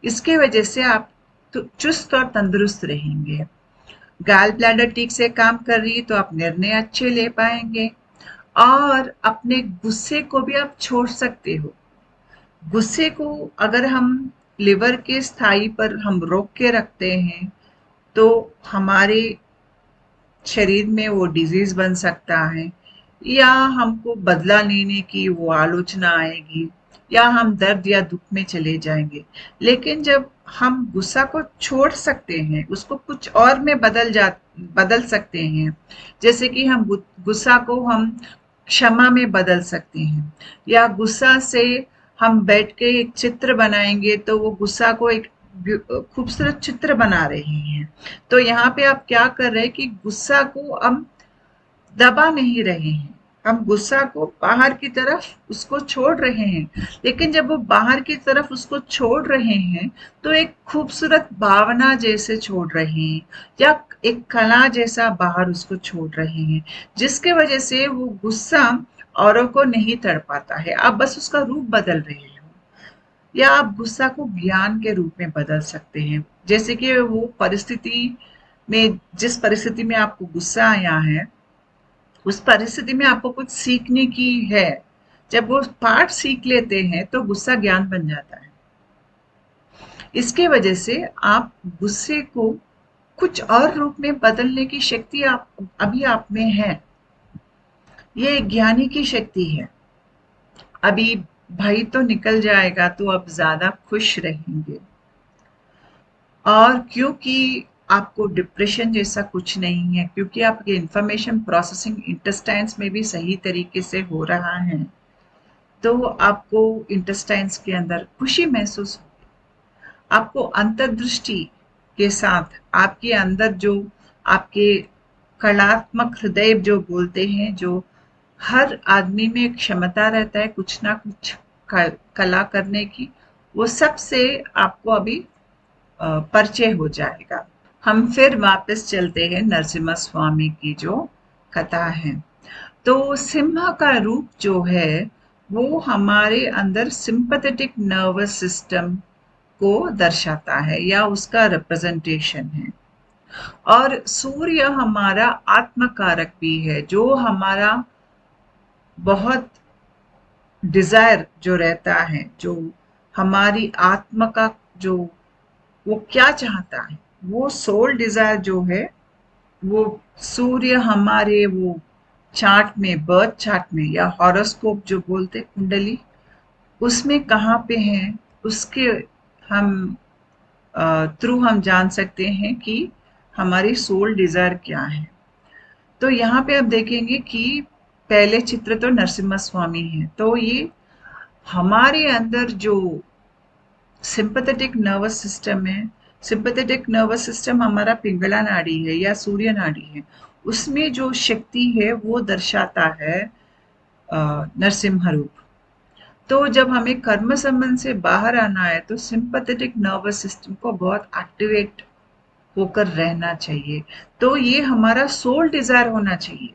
इसके वजह से आप तो चुस्त और तंदुरुस्त रहेंगे। गैल ब्लैडर ठीक से काम कर रही है तो आप निर्णय अच्छे ले पाएंगे और अपने गुस्से को भी आप छोड़ सकते हो। गुस्से को अगर हम लिवर के स्थाई पर हम रोक के रखते हैं तो हमारे शरीर में वो डिजीज बन सकता है या हमको बदला लेने की वो आलोचना आएगी या हम दर्द या दुख में चले जाएंगे। लेकिन जब हम गुस्सा को छोड़ सकते हैं, उसको कुछ और में बदल सकते हैं, जैसे कि हम गुस्सा को हम क्षमा में बदल सकते हैं या गुस्सा से हम बैठ के एक चित्र बनाएंगे तो वो गुस्सा को एक खूबसूरत चित्र बना रहे हैं। तो यहाँ पे आप क्या कर रहे हैं कि गुस्सा को हम दबा नहीं रहे हैं, हम गुस्सा को बाहर की तरफ उसको छोड़ रहे हैं। लेकिन जब वो बाहर की तरफ उसको छोड़ रहे हैं तो एक खूबसूरत भावना जैसे छोड़ रहे हैं या एक कला जैसा बाहर उसको छोड़ रहे हैं, जिसके वजह से वो गुस्सा औरों को नहीं तड़पाता है। आप बस उसका रूप बदल रहे हो या आप गुस्सा को ज्ञान के रूप में बदल सकते हैं। जैसे कि वो परिस्थिति में, जिस परिस्थिति में आपको गुस्सा आया है, उस परिस्थिति में आपको कुछ सीखने की है। जब वो पाठ सीख लेते हैं तो गुस्सा ज्ञान बन जाता है। इसके वजह से आप गुस्से को कुछ और रूप में बदलने की शक्ति आप अभी आप में है। ये ज्ञानी की शक्ति है। अभी भाई तो निकल जाएगा तो अब ज्यादा खुश रहेंगे और क्योंकि आपको डिप्रेशन जैसा कुछ नहीं है, क्योंकि आपके इंफॉर्मेशन प्रोसेसिंग इंटेस्टाइन्स में भी सही तरीके से हो रहा है, तो आपको इंटेस्टाइन्स के अंदर खुशी महसूस होगी। आपको अंतर्दृष्टि के साथ आपके अंदर जो आपके कलात्मक हृदय जो बोलते हैं, जो हर आदमी में एक क्षमता रहता है कुछ ना कुछ कला करने की, वो सब से आपको अभी परिचय हो जाएगा। हम फिर वापस चलते हैं नरसिम्हा स्वामी की जो कथा है। तो सिम्हा का रूप जो है वो हमारे अंदर सिंपैथेटिक नर्वस सिस्टम को दर्शाता है या उसका रिप्रेजेंटेशन है। और सूर्य हमारा आत्मकारक भी है, जो हमारा बहुत डिजायर जो रहता है, जो हमारी आत्मा का जो वो क्या चाहता है, वो सोल डिजायर जो है, वो सूर्य हमारे वो चार्ट में, बर्थ चार्ट में या हॉरोस्कोप जो बोलते कुंडली, उसमें कहाँ पे है, उसके हम थ्रू हम जान सकते हैं कि हमारी सोल डिजायर क्या है। तो यहाँ पे आप देखेंगे कि पहले चित्र तो नरसिम्हा स्वामी है, तो ये हमारे अंदर जो सिंपैथेटिक नर्वस सिस्टम है, सिंपैथेटिक नर्वस सिस्टम हमारा पिंगला नाड़ी है या सूर्य नाड़ी है, उसमें जो शक्ति है वो दर्शाता है नरसिम्हा रूप। तो जब हमें कर्म संबंध से बाहर आना है तो सिंपैथेटिक नर्वस सिस्टम को बहुत एक्टिवेट होकर रहना चाहिए। तो ये हमारा सोल डिजायर होना चाहिए।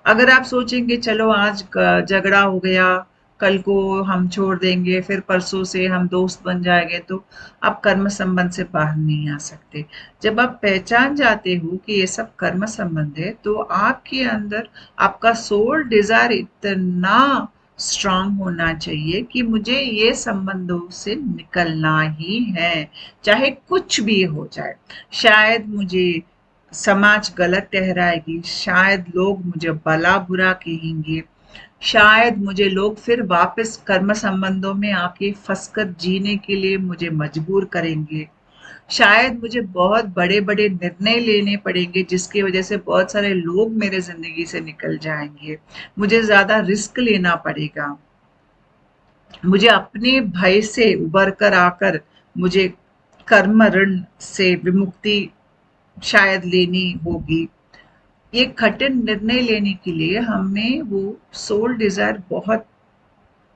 अगर आप सोचेंगे चलो आज झगड़ा हो गया, कल को हम छोड़ देंगे, फिर परसों से हम दोस्त बन जाएंगे, तो आप कर्म संबंध से बाहर नहीं आ सकते। जब आप पहचान जाते हो कि ये सब कर्म संबंध है तो आपके अंदर आपका सोल डिजायर इतना स्ट्रांग होना चाहिए कि मुझे ये संबंधों से निकलना ही है, चाहे कुछ भी हो जाए। शायद मुझे समाज गलत ठहराएगी, शायद लोग मुझे भला बुरा कहेंगे, शायद मुझे लोग फिर वापस कर्म संबंधों में आके फंसकर जीने के लिए मुझे मजबूर करेंगे, शायद मुझे बहुत बड़े बड़े निर्णय लेने पड़ेंगे जिसकी वजह से बहुत सारे लोग मेरे जिंदगी से निकल जाएंगे, मुझे ज्यादा रिस्क लेना पड़ेगा, मुझे अपने भय से उबर कर आकर मुझे कर्म ऋण से विमुक्ति शायद लेनी होगी। ये कठिन निर्णय लेने के लिए हमें वो सोल डिजायर बहुत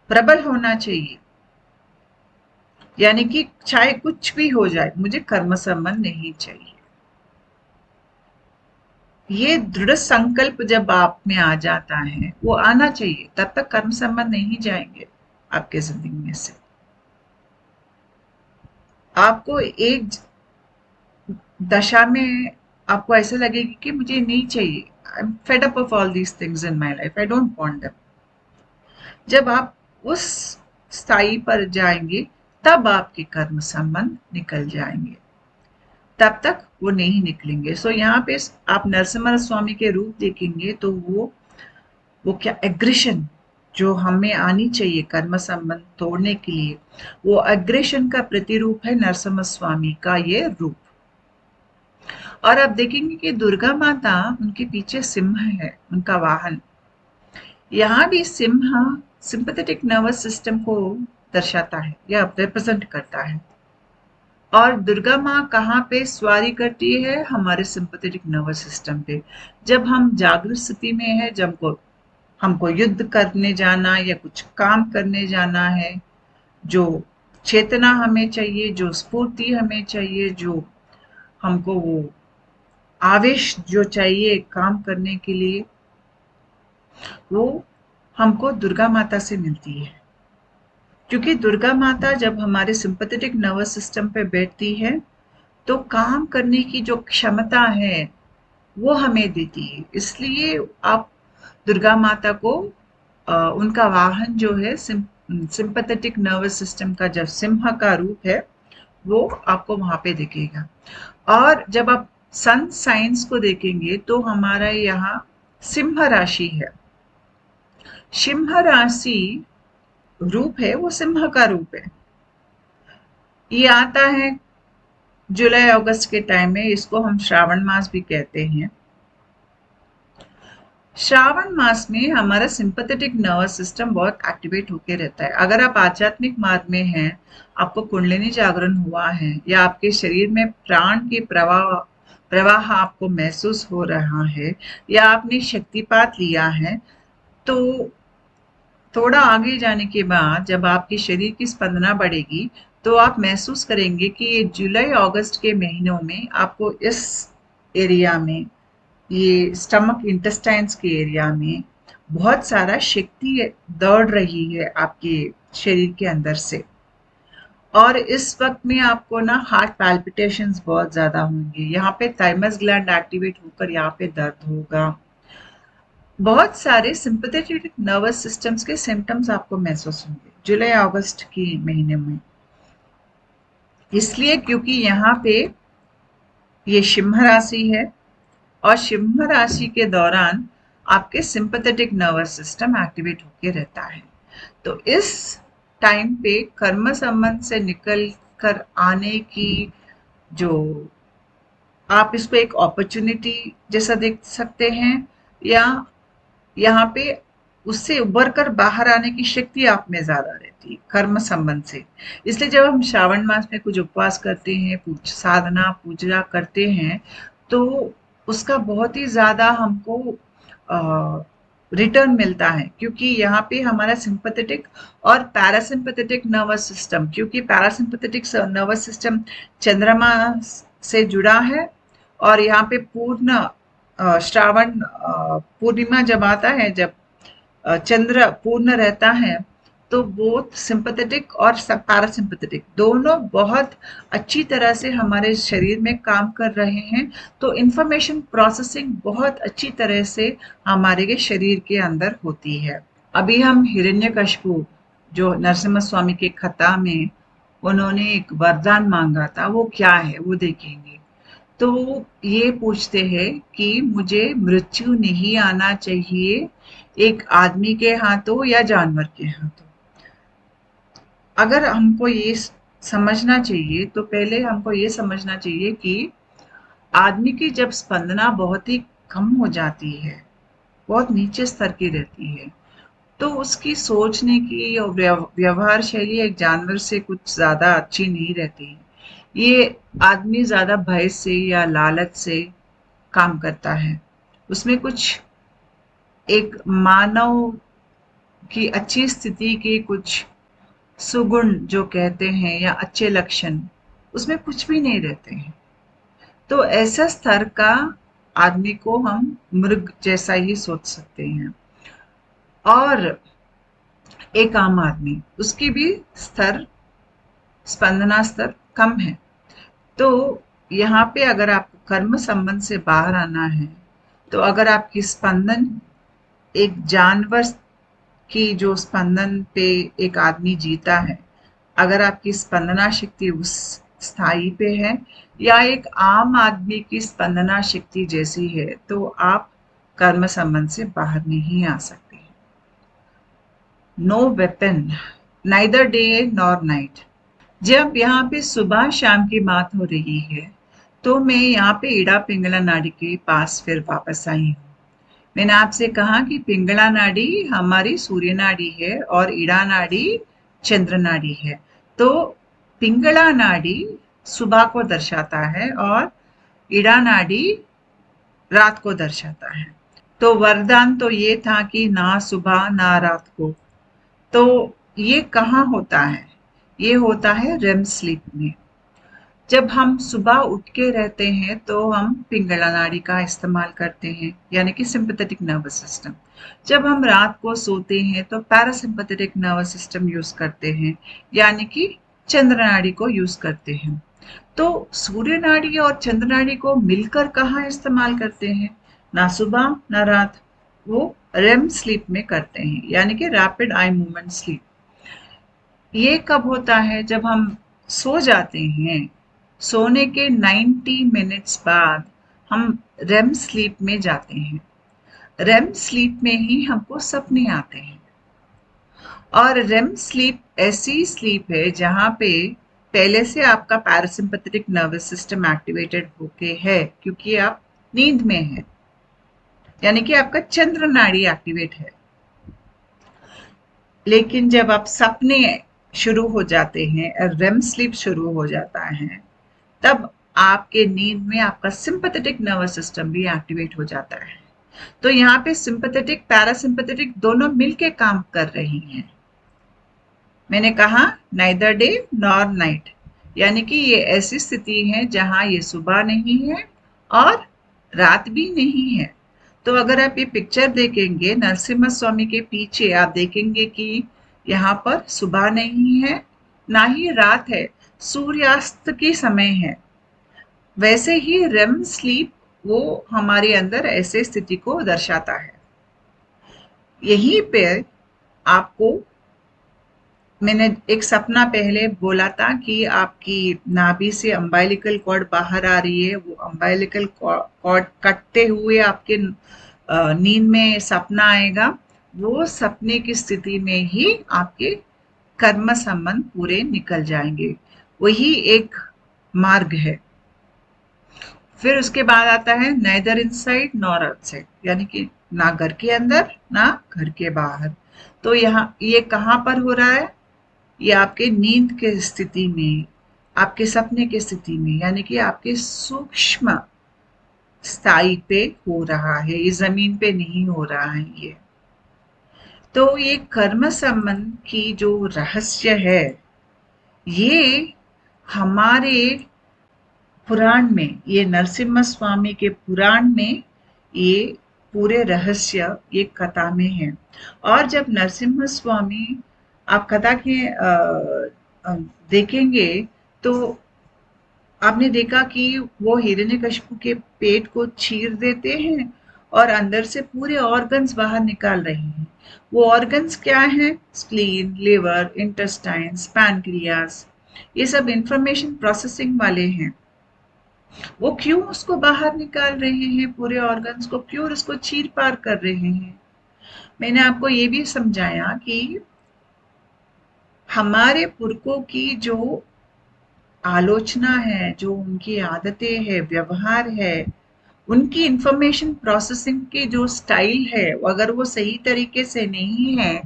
प्रबल होना चाहिए, यानी कि चाहे कुछ भी हो जाए मुझे कर्म संबंध नहीं चाहिए। ये दृढ़ संकल्प जब आप में आ जाता है, वो आना चाहिए, तब तक कर्म संबंध नहीं जाएंगे आपके जिंदगी में से। आपको एक दशा में आपको ऐसे लगेगी कि मुझे नहीं चाहिए, I am fed up of all these things in my life, I don't want them. जब आप उस स्थाई पर जाएंगे तब आपके कर्म संबंध निकल जाएंगे, तब तक वो नहीं निकलेंगे। सो यहाँ पे आप नरसिम्हा स्वामी के रूप देखेंगे तो वो क्या एग्रेशन जो हमें आनी चाहिए कर्म संबंध तोड़ने के लिए, वो एग्रेशन का प्रतिरूप है नरसिम्हा स्वामी का ये रूप। और आप देखेंगे कि दुर्गा माता, उनके पीछे सिंह है उनका वाहन। यहाँ भी सिंह सिंपैथेटिक नर्वस सिस्टम को दर्शाता है या रिप्रेजेंट करता है। और दुर्गा माँ कहाँ पे सवारी करती है? हमारे सिंपैथेटिक नर्वस सिस्टम पे। जब हम जागृत स्थिति में है, जब हमको युद्ध करने जाना या कुछ काम करने जाना है, जो चेतना हमें चाहिए, जो स्फूर्ति हमें चाहिए, जो हमको वो आवेश जो चाहिए काम करने के लिए, वो हमको दुर्गा माता से मिलती है। क्योंकि दुर्गा माता जब हमारे सिंपैथेटिक नर्वस सिस्टम पे बैठती है तो काम करने की जो क्षमता है वो हमें देती है। इसलिए आप दुर्गा माता को उनका वाहन जो है सिंपैथेटिक नर्वस सिस्टम का जब सिंह का रूप है वो आपको वहां पे दिखेगा। और जब आप सन साइंस को देखेंगे तो हमारा यहाँ सिंह राशि है। सिंह राशि रूप है वो सिंह का रूप है। ये आता है जुलाई अगस्त के टाइम में, इसको हम श्रावण मास भी कहते हैं। श्रावण मास में हमारा सिंपैथेटिक नर्वस सिस्टम बहुत एक्टिवेट होके रहता है। अगर आप आध्यात्मिक मार्ग में हैं, आपको कुंडलिनी जागरण हुआ है या आपके शरीर में प्राण के प्रवाह प्रवाह आपको महसूस हो रहा है या आपने शक्तिपात लिया है, तो थोड़ा आगे जाने के बाद जब आपके शरीर की स्पंदना बढ़ेगी तो आप महसूस करेंगे कि ये जुलाई अगस्त के महीनों में आपको इस एरिया में, ये स्टमक इंटेस्टाइन्स के एरिया में बहुत सारा शक्ति दौड़ रही है आपके शरीर के अंदर से। और इस वक्त में आपको ना हार्ट पैल्पिटेशंस बहुत ज्यादा होंगे, यहाँ पे थाइमस ग्लैंड एक्टिवेट होकर यहाँ पे दर्द होगा। बहुत सारे सिंपैथेटिक नर्वस सिस्टम्स के सिम्टम्स आपको महसूस होंगे जुलाई अगस्त के महीने में। इसलिए क्योंकि यहाँ पे ये सिंह राशि है और सिंह राशि के दौरान आपके सिंपैथेटिक नर्वस सिस्टम एक्टिवेट होके रहता है। तो इस टाइम पे कर्म संबंध से निकल कर आने की जो, आप इसको एक अपॉर्चुनिटी जैसा देख सकते हैं, या यहाँ पे उससे उभर कर बाहर आने की शक्ति आप में ज्यादा रहती है कर्म संबंध से। इसलिए जब हम श्रावण मास में कुछ उपवास करते हैं, साधना पूजा करते हैं, तो उसका बहुत ही ज्यादा हमको रिटर्न मिलता है। क्योंकि यहाँ पे हमारा सिंपैथेटिक और पैरासिम्पैथेटिक नर्वस सिस्टम, क्योंकि पैरासिम्पैथेटिक नर्वस सिस्टम चंद्रमा से जुड़ा है, और यहाँ पे पूर्ण श्रावण पूर्णिमा जब आता है, जब चंद्र पूर्ण रहता है, तो बोथ सिंपैथेटिक और पैरासिम्पैथेटिक दोनों बहुत अच्छी तरह से हमारे शरीर में काम कर रहे हैं। तो इंफॉर्मेशन प्रोसेसिंग बहुत अच्छी तरह से हमारे शरीर के अंदर होती है। अभी हम हिरण्यकशिपु जो नरसिम्हा स्वामी के कथा में उन्होंने एक वरदान मांगा था, वो क्या है वो देखेंगे। तो ये पूछते हैं कि मुझे मृत्यु नहीं आना चाहिए एक आदमी के हाथों या जानवर के हाथों। अगर हमको ये समझना चाहिए तो पहले हमको ये समझना चाहिए कि आदमी की जब स्पंदना बहुत ही कम हो जाती है, बहुत नीचे स्तर की रहती है, तो उसकी सोचने की और व्यवहार शैली एक जानवर से कुछ ज्यादा अच्छी नहीं रहती। ये आदमी ज्यादा भय से या लालच से काम करता है, उसमें कुछ एक मानव की अच्छी स्थिति के कुछ सुगुण जो कहते हैं या अच्छे लक्षण, उसमें कुछ भी नहीं रहते हैं। तो ऐसा स्तर का आदमी को हम मृग जैसा ही सोच सकते हैं। और एक आम आदमी, उसकी भी स्तर, स्पंदना स्तर कम है। तो यहाँ पे अगर आपको कर्म संबंध से बाहर आना है, तो अगर आपकी स्पंदन एक जानवर की जो स्पंदन पे एक आदमी जीता है, अगर आपकी स्पंदना शक्ति उस स्थाई पे है या एक आम आदमी की स्पंदना शक्ति जैसी है, तो आप कर्म संबंध से बाहर नहीं आ सकते। No weapon, neither day nor night. जब यहाँ पे सुबह शाम की बात हो रही है, तो मैं यहाँ पे इड़ा पिंगला नाड़ी के पास फिर वापस आई हूँ। मैंने आपसे कहा कि पिंगला नाड़ी हमारी सूर्य नाड़ी है और इड़ा नाड़ी चंद्र नाड़ी है। तो पिंगला नाड़ी सुबह को दर्शाता है और इड़ा नाड़ी रात को दर्शाता है। तो वरदान तो ये था कि ना सुबह ना रात को। तो ये कहाँ होता है? ये होता है रेम स्लीप में। जब हम सुबह उठ के रहते हैं तो हम पिंगला नाड़ी का इस्तेमाल करते हैं, यानी कि सिंपैथेटिक नर्वस सिस्टम। जब हम रात को सोते हैं तो पैरासिम्पैथेटिक नर्वस सिस्टम यूज करते हैं, यानी कि चंद्र नाड़ी को यूज करते हैं। तो सूर्य नाड़ी और चंद्र नाड़ी को मिलकर कहाँ इस्तेमाल करते हैं? ना सुबह ना रात, वो रेम स्लीप में करते हैं, यानी कि रैपिड आई मूवमेंट स्लीप। ये कब होता है? जब हम सो जाते हैं, सोने के 90 मिनट्स बाद हम रेम स्लीप में जाते हैं। रेम स्लीप में ही हमको सपने आते हैं। और रेम स्लीप ऐसी स्लीप है जहाँ पे पहले से आपका पैरासिम्पैथेटिक नर्वस सिस्टम एक्टिवेटेड होके है, क्योंकि आप नींद में हैं, यानी कि आपका चंद्र नाड़ी एक्टिवेट है। लेकिन जब आप सपने शुरू हो जाते हैं, रेम स्लीप शुरू हो जाता है, तब आपके नींद में आपका सिंपैथेटिक नर्वस सिस्टम भी एक्टिवेट हो जाता है। तो यहाँ पे सिंपैथेटिक पैरासिम्पैथेटिक दोनों मिलके काम कर रही हैं। मैंने कहा नाइदर डे नॉर नाइट, यानी कि ये ऐसी स्थिति है जहां ये सुबह नहीं है और रात भी नहीं है। तो अगर आप ये पिक्चर देखेंगे नरसिम्हा स्वामी के पीछे, आप देखेंगे कि यहाँ पर सुबह नहीं है ना ही रात है, सूर्यास्त की समय है। वैसे ही रेम स्लीप वो हमारे अंदर ऐसे स्थिति को दर्शाता है। यहीं पे आपको मैंने एक सपना पहले बोला था कि आपकी नाभि से अम्बिलिकल कॉर्ड बाहर आ रही है, वो अम्बिलिकल कॉर्ड कटते हुए आपके नींद में सपना आएगा। वो सपने की स्थिति में ही आपके कर्म संबंध पूरे निकल जाएंगे। वही एक मार्ग है। फिर उसके बाद आता है नेदर इनसाइड नॉर आउटसाइड, यानी कि ना घर के अंदर ना घर के बाहर। तो यहाँ ये कहाँ पर हो रहा है? ये आपके नींद के स्थिति में, आपके सपने की स्थिति में, यानी कि आपके सूक्ष्म स्थाई पे हो रहा है, ये जमीन पे नहीं हो रहा है ये। तो ये कर्म संबंध की जो रहस्य है, ये हमारे पुराण में, ये नरसिम्हा स्वामी के पुराण में ये पूरे रहस्य ये कथा में है। और जब नरसिम्हा स्वामी आप कथा के देखेंगे तो आपने देखा कि वो हिरण्यकशिपु के पेट को चीर देते हैं और अंदर से पूरे ऑर्गन्स बाहर निकाल रहे हैं। वो ऑर्गन्स क्या हैं? स्प्लीन, लिवर, इंटेस्टाइन्स, पैनक्रियास, ये सब इंफॉर्मेशन प्रोसेसिंग वाले हैं। वो क्यों उसको बाहर निकाल रहे हैं, पूरे ऑर्गन्स को क्यों उसको चीर पार कर रहे हैं? मैंने आपको ये भी समझाया कि हमारे पुरखों की जो आलोचना है, जो उनकी आदतें है, व्यवहार है, उनकी इंफॉर्मेशन प्रोसेसिंग की जो स्टाइल है, अगर वो सही तरीके से नहीं है,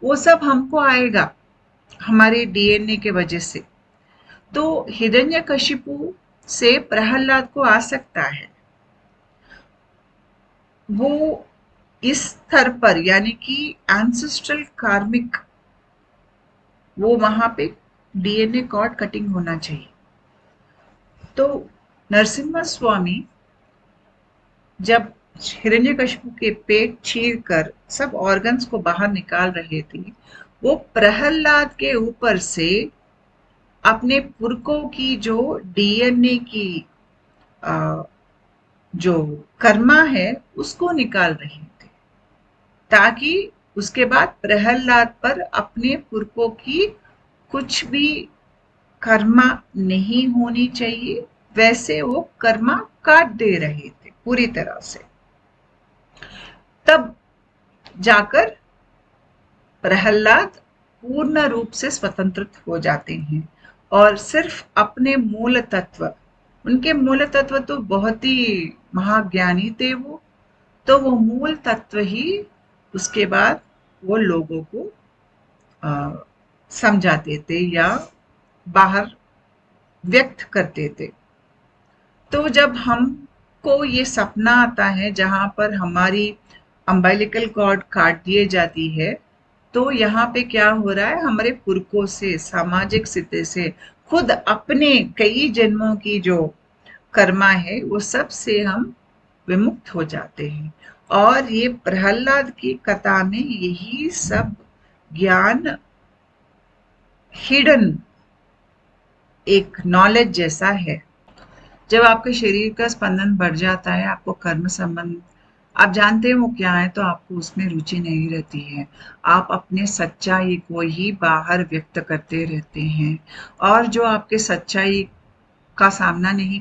वो सब हमको आएगा हमारे डीएनए के वजह से। तो हिरण्यकशिपु से प्रहलाद को आ सकता है। वो इस स्तर पर यानी कि एंसेस्ट्रल कार्मिक वो वहां पे डीएनए कॉर्ड कटिंग होना चाहिए। तो नरसिम्हा स्वामी जब हिरण्यकशिपु के पेट चीर कर सब ऑर्गन्स को बाहर निकाल रहे थे, वो प्रहलाद के ऊपर से अपने पुरखों की जो डीएनए की अ, जो कर्मा है उसको निकाल रहे थे, ताकि उसके बाद प्रहलाद पर अपने पुरखों की कुछ भी कर्मा नहीं होनी चाहिए, वैसे वो कर्मा काट दे रहे थे पूरी तरह से। तब जाकर प्रहलाद पूर्ण रूप से स्वतंत्र हो जाते हैं और सिर्फ अपने मूल तत्व, उनके मूल तत्व तो बहुत ही महाज्ञानी थे वो, तो वो मूल तत्व ही उसके बाद वो लोगों को अ, समझाते थे या बाहर व्यक्त करते थे। तो जब हमको ये सपना आता है जहां पर हमारी अम्बिलिकल कॉर्ड काट दिए जाती है, तो यहाँ पे क्या हो रहा है, हमारे पुरखों से, सामाजिक स्थिति से, खुद अपने कई जन्मों की जो कर्मा है वो सब से हम विमुक्त हो जाते हैं। और ये प्रहलाद की कथा में यही सब ज्ञान हिडन एक नॉलेज जैसा है। जब आपके शरीर का स्पंदन बढ़ जाता है, आपको कर्म संबंध आप जानते हैं वो क्या है, तो आपको उसमें रुचि नहीं रहती है। आप अपने सच्चाई को ही बाहर व्यक्त करते रहते हैं, और जो आपके सच्चाई का सामना नहीं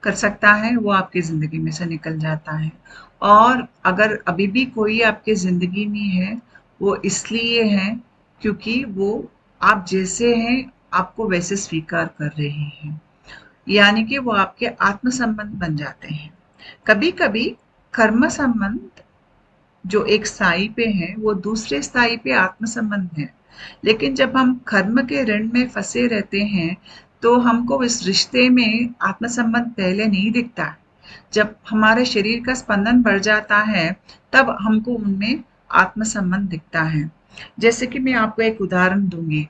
कर सकता है वो आपकी ज़िंदगी में से निकल जाता है। और अगर अभी भी कोई आपकी ज़िंदगी में है, वो इसलिए है क्योंकि वो आप जैसे हैं आपको वैसे स्वीकार कर रहे हैं, यानी कि वो आपके आत्म संबंध बन जाते हैं। कभी कभी कर्म संबंध जो एक स्थाई पे है वो दूसरे स्थाई पे आत्म संबंध है, लेकिन जब हम कर्म के ऋण में फंसे रहते हैं तो हमको इस रिश्ते में आत्म संबंध पहले नहीं दिखता है। जब हमारे शरीर का स्पंदन बढ़ जाता है तब हमको उनमें आत्म संबंध दिखता है। जैसे कि मैं आपको एक उदाहरण दूंगी।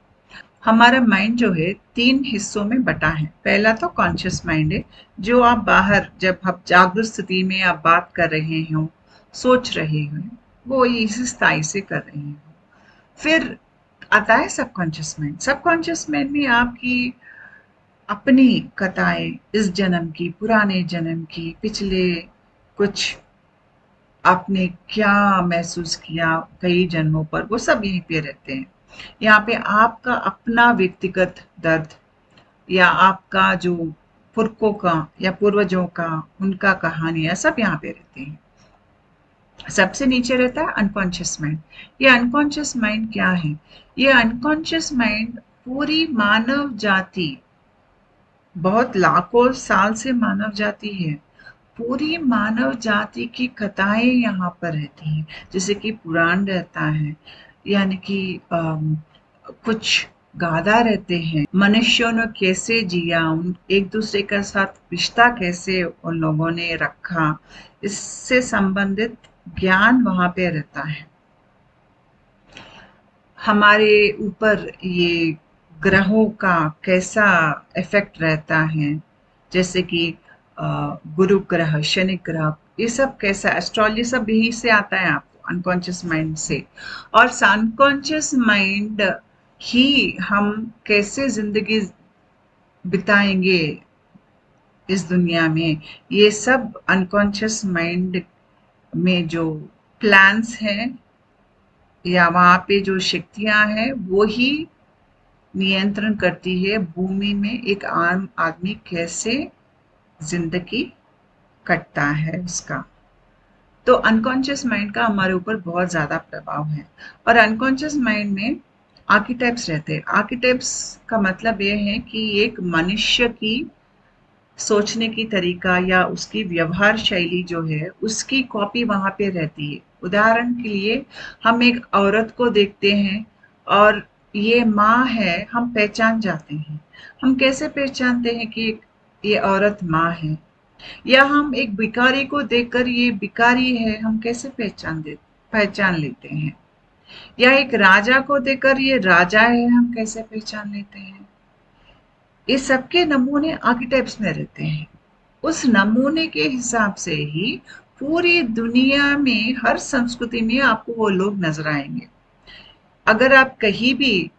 हमारा माइंड जो है 3 हिस्सों में बटा है। पहला तो कॉन्शियस माइंड है, जो आप बाहर जब आप जागरूक स्थिति में आप बात कर रहे हो, सोच रहे हो, वो इस स्थाई से कर रहे हो। फिर आता है सबकॉन्शियस माइंड। सबकॉन्शियस माइंड में आपकी अपनी कथाएं, इस जन्म की, पुराने जन्म की, पिछले कुछ आपने क्या महसूस किया कई जन्मों पर, वो सब यहीं पे रहते हैं। यहाँ पे आपका अपना व्यक्तिगत दर्द या आपका जो पुरखों का या पूर्वजों का उनका कहानियां सब यहाँ पे रहते हैं। सबसे नीचे रहता है अनकॉन्शियस माइंड। ये अनकॉन्शियस माइंड क्या है? ये अनकॉन्शियस माइंड पूरी मानव जाति, बहुत लाखों साल से मानव जाति है, पूरी मानव जाति की कथाएं यहाँ पर रहती हैं। जैसे कि पुराण रहता है, यानी कि कुछ गाथा रहते हैं, मनुष्यों ने कैसे जिया, उन एक दूसरे के साथ रिश्ता कैसे उन लोगों ने रखा, इससे संबंधित ज्ञान वहाँ पे रहता है। हमारे ऊपर ये ग्रहों का कैसा इफेक्ट रहता है, जैसे कि गुरु ग्रह, शनि ग्रह, ये सब कैसा, एस्ट्रोलॉजी सब यही से आता है आपको, अनकॉन्शियस माइंड से। और अनकॉन्शियस माइंड ही हम कैसे जिंदगी बिताएंगे इस दुनिया में, ये सब अनकॉन्शियस माइंड में जो प्लान्स हैं या वहाँ पे जो शक्तियाँ हैं वो ही नियंत्रण करती है भूमि में एक आम आदमी कैसे जिंदगी कटता है उसका। तो अनकॉन्शियस माइंड का हमारे ऊपर बहुत ज़्यादा प्रभाव है। और अनकॉन्शियस माइंड में आर्किटाइप्स रहते हैं। आर्किटाइप्स का मतलब ये है कि एक मनुष्य की सोचने की तरीका या उसकी व्यवहार शैली जो है उसकी कॉपी वहाँ पे रहती है। उदाहरण के लिए हम एक औरत को देखते हैं और ये माँ है, हम पहचान जाते हैं। हम कैसे पहचानते हैं कि ये औरत माँ है? या हम एक भिखारी को देखकर ये भिखारी है हम कैसे पहचान लेते हैं, या एक राजा को देखकर ये राजा है हम कैसे पहचान लेते हैं। ये सबके नमूने आर्किटाइप्स में रहते हैं। उस नमूने के हिसाब से ही पूरी दुनिया में हर संस्कृति में आपको वो लोग नजर आएंगे। अगर आप कहीं भी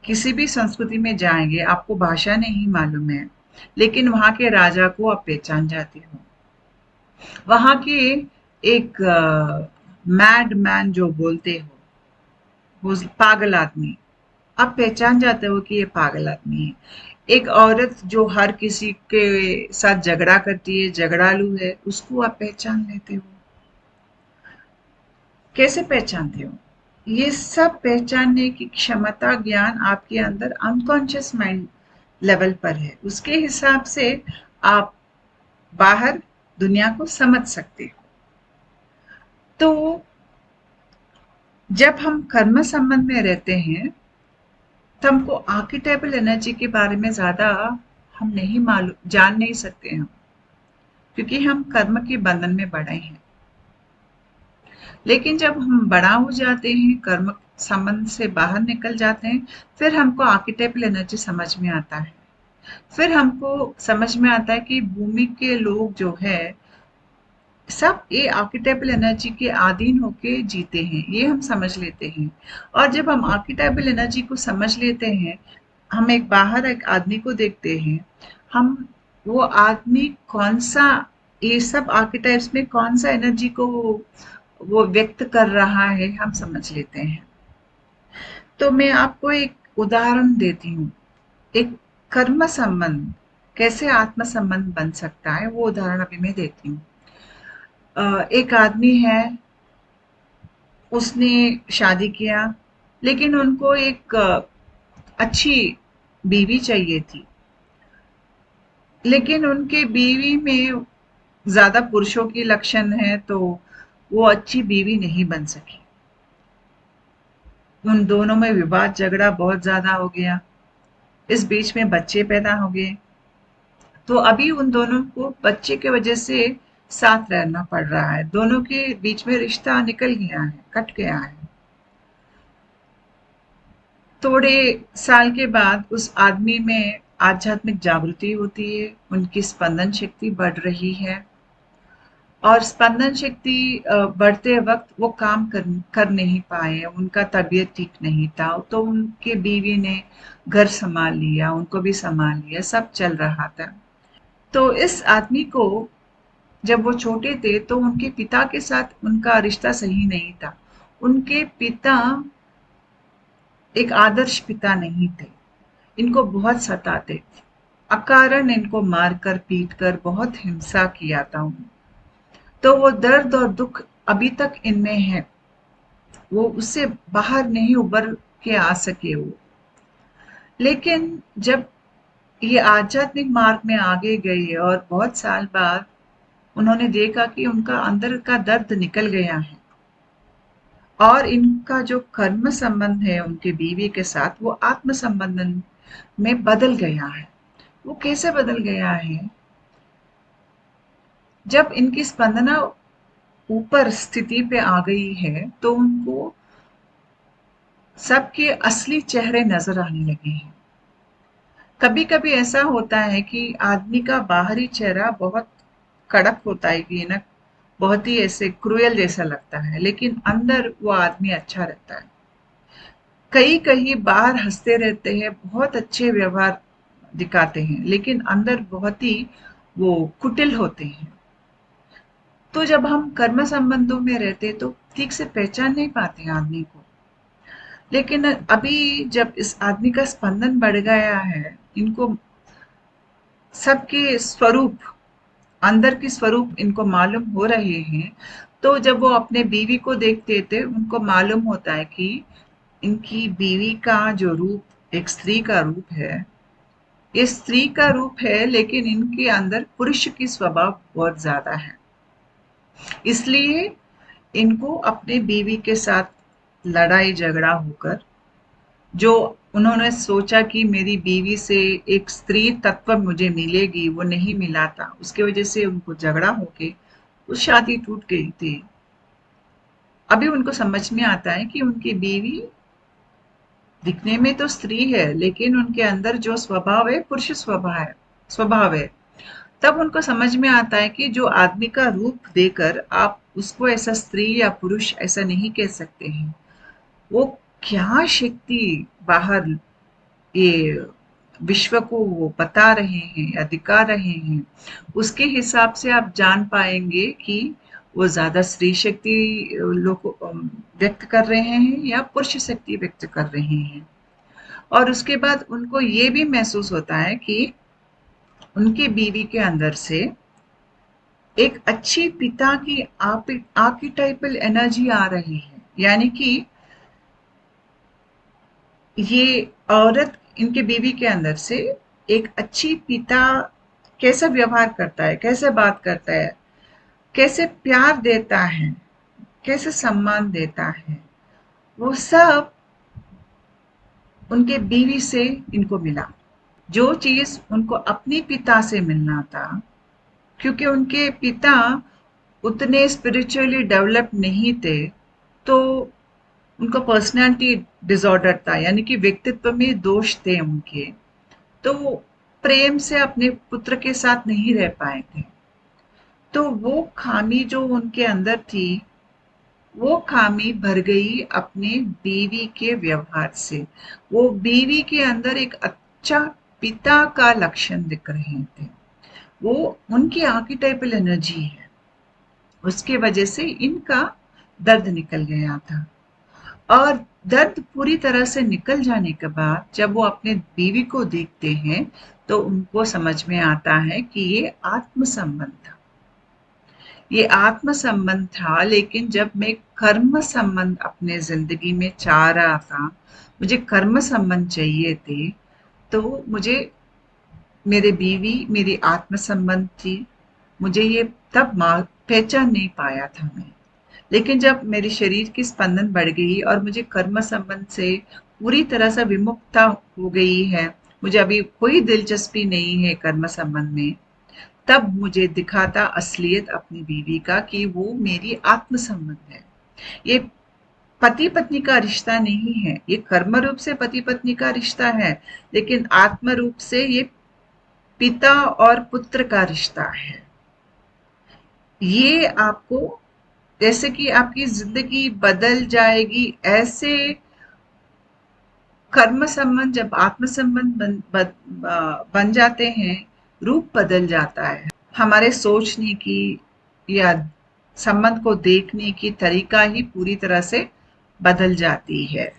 किसी भी संस्कृति में जाएंगे, आपको भाषा नहीं मालूम है, लेकिन वहां के राजा को आप पहचान जाते हो। वहां के एक मैड मैन जो बोलते हो, वो पागल आदमी, आप पहचान जाते हो कि ये पागल आदमी है। एक औरत जो हर किसी के साथ झगड़ा करती है, झगड़ालू है, उसको आप पहचान लेते हो। कैसे पहचानते हो? ये सब पहचानने की क्षमता, ज्ञान आपके अंदर अनकॉन्शियस माइंड लेवल पर है। उसके हिसाब से आप बाहर दुनिया को समझ सकते हो। तो जब हम कर्म संबंध में रहते हैं, तो हमको आर्किटाइपल एनर्जी के बारे में ज्यादा हम नहीं मालूम, जान नहीं सकते हम, क्योंकि हम कर्म के बंधन में बड़े हैं। लेकिन जब हम बड़ा हो जाते हैं, कर्म संबंध से बाहर निकल जाते हैं, फिर हमको आर्किटाइपल एनर्जी समझ में आता है। फिर हमको समझ में आता है कि भूमि के लोग जो है सब ये आर्किटाइपल एनर्जी के अधीन होके जीते हैं, ये हम समझ लेते हैं। और जब हम आर्किटाइपल एनर्जी को समझ लेते हैं, हम एक बाहर एक आदमी को देखते हैं, हम वो आदमी कौन सा, ये सब आर्किटाइप्स में कौन सा एनर्जी को वो व्यक्त कर रहा है, हम समझ लेते हैं। तो मैं आपको एक उदाहरण देती हूँ। एक कर्म संबंध कैसे आत्म संबंध बन सकता है, वो उदाहरण अभी मैं देती हूँ। एक आदमी है, उसने शादी किया, लेकिन उनको एक अच्छी बीवी चाहिए थी, लेकिन उनके बीवी में ज्यादा पुरुषों की लक्षण है, तो वो अच्छी बीवी नहीं बन सकी। उन दोनों में विवाद झगड़ा बहुत ज्यादा हो गया। इस बीच में बच्चे पैदा हो गए, तो अभी उन दोनों को बच्चे की वजह से साथ रहना पड़ रहा है। दोनों के बीच में रिश्ता निकल गया है, कट गया है। थोड़े साल के बाद उस आदमी में आध्यात्मिक जागृति होती है, उनकी स्पंदन शक्ति बढ़ रही है, और स्पंदन शक्ति बढ़ते वक्त वो काम कर नहीं पाए, उनका तबीयत ठीक नहीं था, तो उनके बीवी ने घर संभाल लिया, उनको भी संभाल लिया, सब चल रहा था। तो इस आदमी को, जब वो छोटे थे तो उनके पिता के साथ उनका रिश्ता सही नहीं था। उनके पिता एक आदर्श पिता नहीं थे, इनको बहुत सताते थे, अकारण इनको मारकर पीटकर बहुत हिंसा किया था उन्होंने। तो वो दर्द और दुख अभी तक इनमें है, वो उससे बाहर नहीं उबर के आ सके वो। लेकिन जब ये आध्यात्मिक मार्ग में आगे गए और बहुत साल बाद उन्होंने देखा कि उनका अंदर का दर्द निकल गया है, और इनका जो कर्म संबंध है उनके बीवी के साथ, वो आत्म संबंधन में बदल गया है। वो कैसे बदल गया है? जब इनकी स्पंदना ऊपर स्थिति पे आ गई है, तो उनको सबके असली चेहरे नजर आने लगे हैं। कभी कभी ऐसा होता है कि आदमी का बाहरी चेहरा बहुत कड़क होता है, कि ना बहुत ही ऐसे क्रूएल जैसा लगता है, लेकिन अंदर वो आदमी अच्छा रहता है। कई कहीं बाहर हंसते रहते हैं, बहुत अच्छे व्यवहार दिखाते हैं, लेकिन अंदर बहुत ही वो कुटिल होते हैं। तो जब हम कर्म संबंधों में रहते तो ठीक से पहचान नहीं पाते आदमी को। लेकिन अभी जब इस आदमी का स्पंदन बढ़ गया है, इनको सबके स्वरूप, अंदर के स्वरूप इनको मालूम हो रहे हैं, तो जब वो अपने बीवी को देखते थे, उनको मालूम होता है कि इनकी बीवी का जो रूप एक स्त्री का रूप है, ये स्त्री का रूप है, लेकिन इनके अंदर पुरुष की स्वभाव बहुत ज्यादा है। इसलिए इनको अपने बीवी के साथ लड़ाई झगड़ा होकर जो उन्होंने सोचा कि मेरी बीवी से एक स्त्री तत्व मुझे मिलेगी, वो नहीं मिला था। उसकी वजह से उनको झगड़ा होके वो शादी टूट गई थी। अभी उनको समझ में आता है कि उनकी बीवी दिखने में तो स्त्री है, लेकिन उनके अंदर जो स्वभाव है पुरुष स्वभाव है। तब उनको समझ में आता है कि जो आदमी का रूप देकर आप उसको ऐसा स्त्री या पुरुष ऐसा नहीं कह सकते हैं। वो क्या शक्ति बाहर ये विश्व को वो बता रहे हैं या दिखा रहे हैं, उसके हिसाब से आप जान पाएंगे कि वो ज्यादा स्त्री शक्ति लोग व्यक्त कर रहे हैं या पुरुष शक्ति व्यक्त कर रहे हैं। और उसके बाद उनको ये भी महसूस होता है कि उनकी बीवी के अंदर से एक अच्छी पिता की आर्किटाइपल एनर्जी आ रही है। यानी कि ये औरत इनके बीवी के अंदर से एक अच्छी पिता कैसा व्यवहार करता है, कैसे बात करता है, कैसे प्यार देता है, कैसे सम्मान देता है, वो सब उनके बीवी से इनको मिला। जो चीज उनको अपने पिता से मिलना था, क्योंकि उनके पिता उतने स्पिरिचुअली डेवलप नहीं थे, तो उनका पर्सनालिटी डिसऑर्डर था, यानी कि व्यक्तित्व में दोष थे उनके। तो वो प्रेम से अपने पुत्र के साथ नहीं रह पाए थे। तो वो खामी जो उनके अंदर थी, वो खामी भर गई अपने बीवी के व्यवहार से। वो बीवी के अंदर एक अच्छा पिता का लक्षण दिख रहे थे। वो उनकी आर्किटाइपल एनर्जी है, उसके वजह से इनका दर्द निकल गया था। और दर्द पूरी तरह से निकल जाने के बाद जब वो अपने बीवी को देखते हैं, तो उनको समझ में आता है कि ये आत्म संबंध था। ये आत्म संबंध था, लेकिन जब मैं कर्म संबंध अपने जिंदगी में चाह रहा था, मुझे कर्म संबंध चाहिए थे, तो मुझे मेरे बीवी मेरी आत्म संबंध थी। मुझे ये तब पहचान नहीं पाया था मैं। लेकिन जब मेरे शरीर की स्पंदन बढ़ गई और मुझे कर्म संबंध से पूरी तरह से विमुक्ता हो गई है, मुझे अभी कोई दिलचस्पी नहीं है कर्म संबंध में, तब मुझे दिखा था असलियत अपनी बीवी का कि वो मेरी आत्म संबंध है। ये पति पत्नी का रिश्ता नहीं है, ये कर्म रूप से पति पत्नी का रिश्ता है, लेकिन आत्म रूप से ये पिता और पुत्र का रिश्ता है। ये आपको, जैसे कि आपकी जिंदगी बदल जाएगी, ऐसे कर्म संबंध जब आत्म संबंध बन जाते हैं, रूप बदल जाता है। हमारे सोचने की या संबंध को देखने की तरीका ही पूरी तरह से बदल जाती है।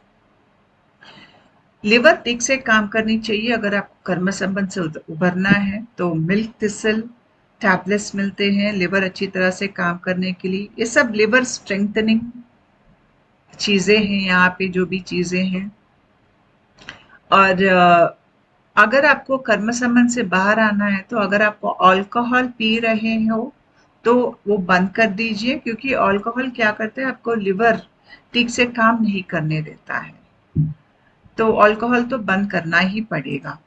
लिवर ठीक से काम करनी चाहिए। अगर आप कर्म संबंध से उभरना है तो मिल्क थिसल टैबलेट्स मिलते हैं लिवर अच्छी तरह से काम करने के लिए। ये सब लिवर स्ट्रेंथनिंग चीजें हैं, यहाँ पे जो भी चीजें हैं। और अगर आपको कर्म संबंध से बाहर आना है, तो अगर आप अल्कोहल पी रहे हो तो वो बंद कर दीजिए, क्योंकि अल्कोहल क्या करता है, आपको लिवर ठीक से काम नहीं करने देता है। तो अल्कोहल तो बंद करना ही पड़ेगा।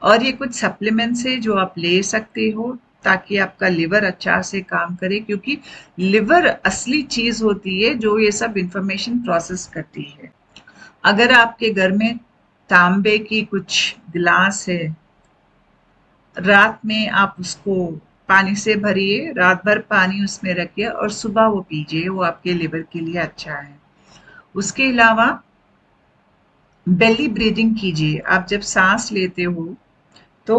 और ये कुछ सप्लीमेंट्स है जो आप ले सकते हो ताकि आपका लिवर अच्छा से काम करे, क्योंकि लिवर असली चीज होती है जो ये सब इंफॉर्मेशन प्रोसेस करती है। अगर आपके घर में तांबे की कुछ गिलास है, रात में आप उसको पानी से भरिए, रात भर पानी उसमें रखिए और सुबह वो पीजिए, वो आपके लिवर के लिए अच्छा है। उसके अलावा बेली ब्रीदिंग कीजिए। आप जब सांस लेते हो तो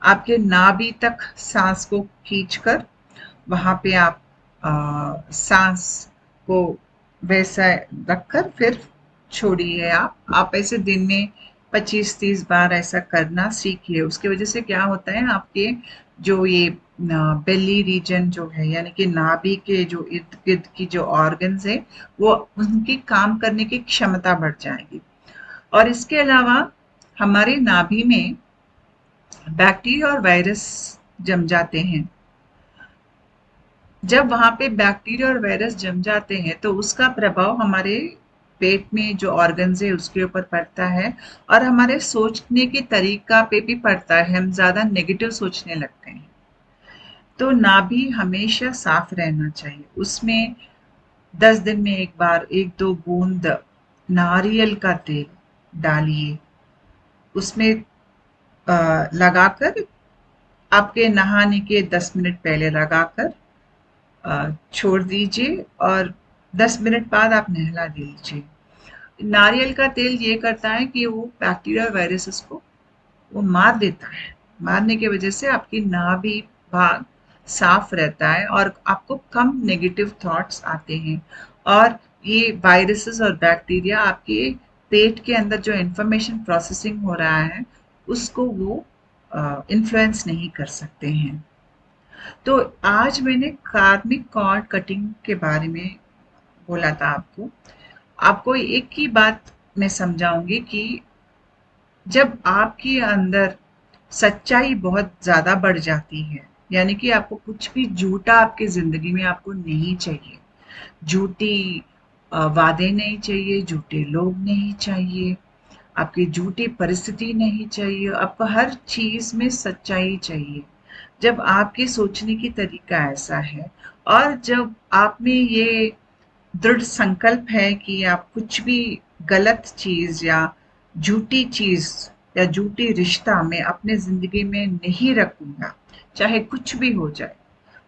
आपके नाभि तक सांस को खींचकर वहां पे आप सांस को वैसा रखकर फिर छोड़िए। आप ऐसे दिन में 25-30 बार ऐसा करना सीखिए। उसकी वजह से क्या होता है, आपके जो ये बेली रीजन जो है, यानी कि नाभि के जो इर्द गिर्द की जो ऑर्गन्स है, वो उनकी काम करने की क्षमता बढ़ जाएगी। और इसके अलावा हमारे नाभि में बैक्टीरिया और वायरस जम जाते हैं। जब वहां पे बैक्टीरिया और वायरस जम जाते हैं तो उसका प्रभाव हमारे पेट में जो ऑर्गन्स है उसके ऊपर पड़ता है और हमारे सोचने के तरीका पे भी पड़ता है। हम ज़्यादा नेगेटिव सोचने लगते हैं। तो नाभि हमेशा साफ रहना चाहिए। उसमें 10 दिन में एक बार 1-2 बूंद नारियल का तेल डालिए। उसमें लगाकर आपके नहाने के 10 मिनट पहले लगाकर छोड़ दीजिए और 10 मिनट बाद आप नहला दीजिए। नारियल का तेल ये करता है कि वो बैक्टीरिया वायरसेस को वो मार देता है। मारने की वजह से आपकी नाभि भाग साफ रहता है और आपको कम नेगेटिव थॉट्स आते हैं और ये वायरसेस और बैक्टीरिया आपके पेट के अंदर जो इंफॉर्मेशन प्रोसेसिंग हो रहा है उसको वो इन्फ्लुएंस नहीं कर सकते हैं। तो आज मैंने कार्मिक कॉर्ड कटिंग के बारे में बोला था आपको। आपको एक ही बात मैं समझाऊंगी कि जब आपके अंदर सच्चाई बहुत ज़्यादा बढ़ जाती है, यानी कि आपको कुछ भी झूठा आपकी ज़िंदगी में आपको नहीं चाहिए। झूठी वादे नहीं चाहिए, झूठे लोग नहीं चाहिए, आपकी झूठी परिस्थिति नहीं चाहिए, आपको हर चीज़ में सच्चाई चाहिए। जब आपके सोचने की तरीका ऐसा है और जब आप में ये दृढ़ संकल्प है कि आप कुछ भी गलत चीज़ या झूठी चीज़ या झूठी रिश्ता मैं अपने ज़िंदगी में नहीं रखूँगा, चाहे कुछ भी हो जाए,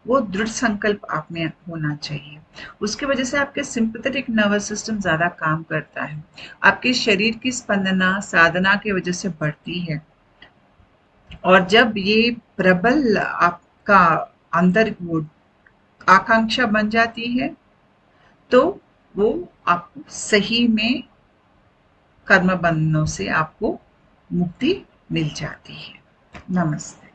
वो दृढ़ संकल्प आप में होना चाहिए। उसकी वजह से आपके सिंपैथेटिक नर्वस सिस्टम ज़्यादा काम करता है। आपके शरीर की स्पंदना साधना की वजह से बढ़ती है और जब ये प्रबल आपका अंदर वो आकांक्षा बन जाती है तो वो आपको सही में कर्म बंधनों से आपको मुक्ति मिल जाती है। नमस्ते।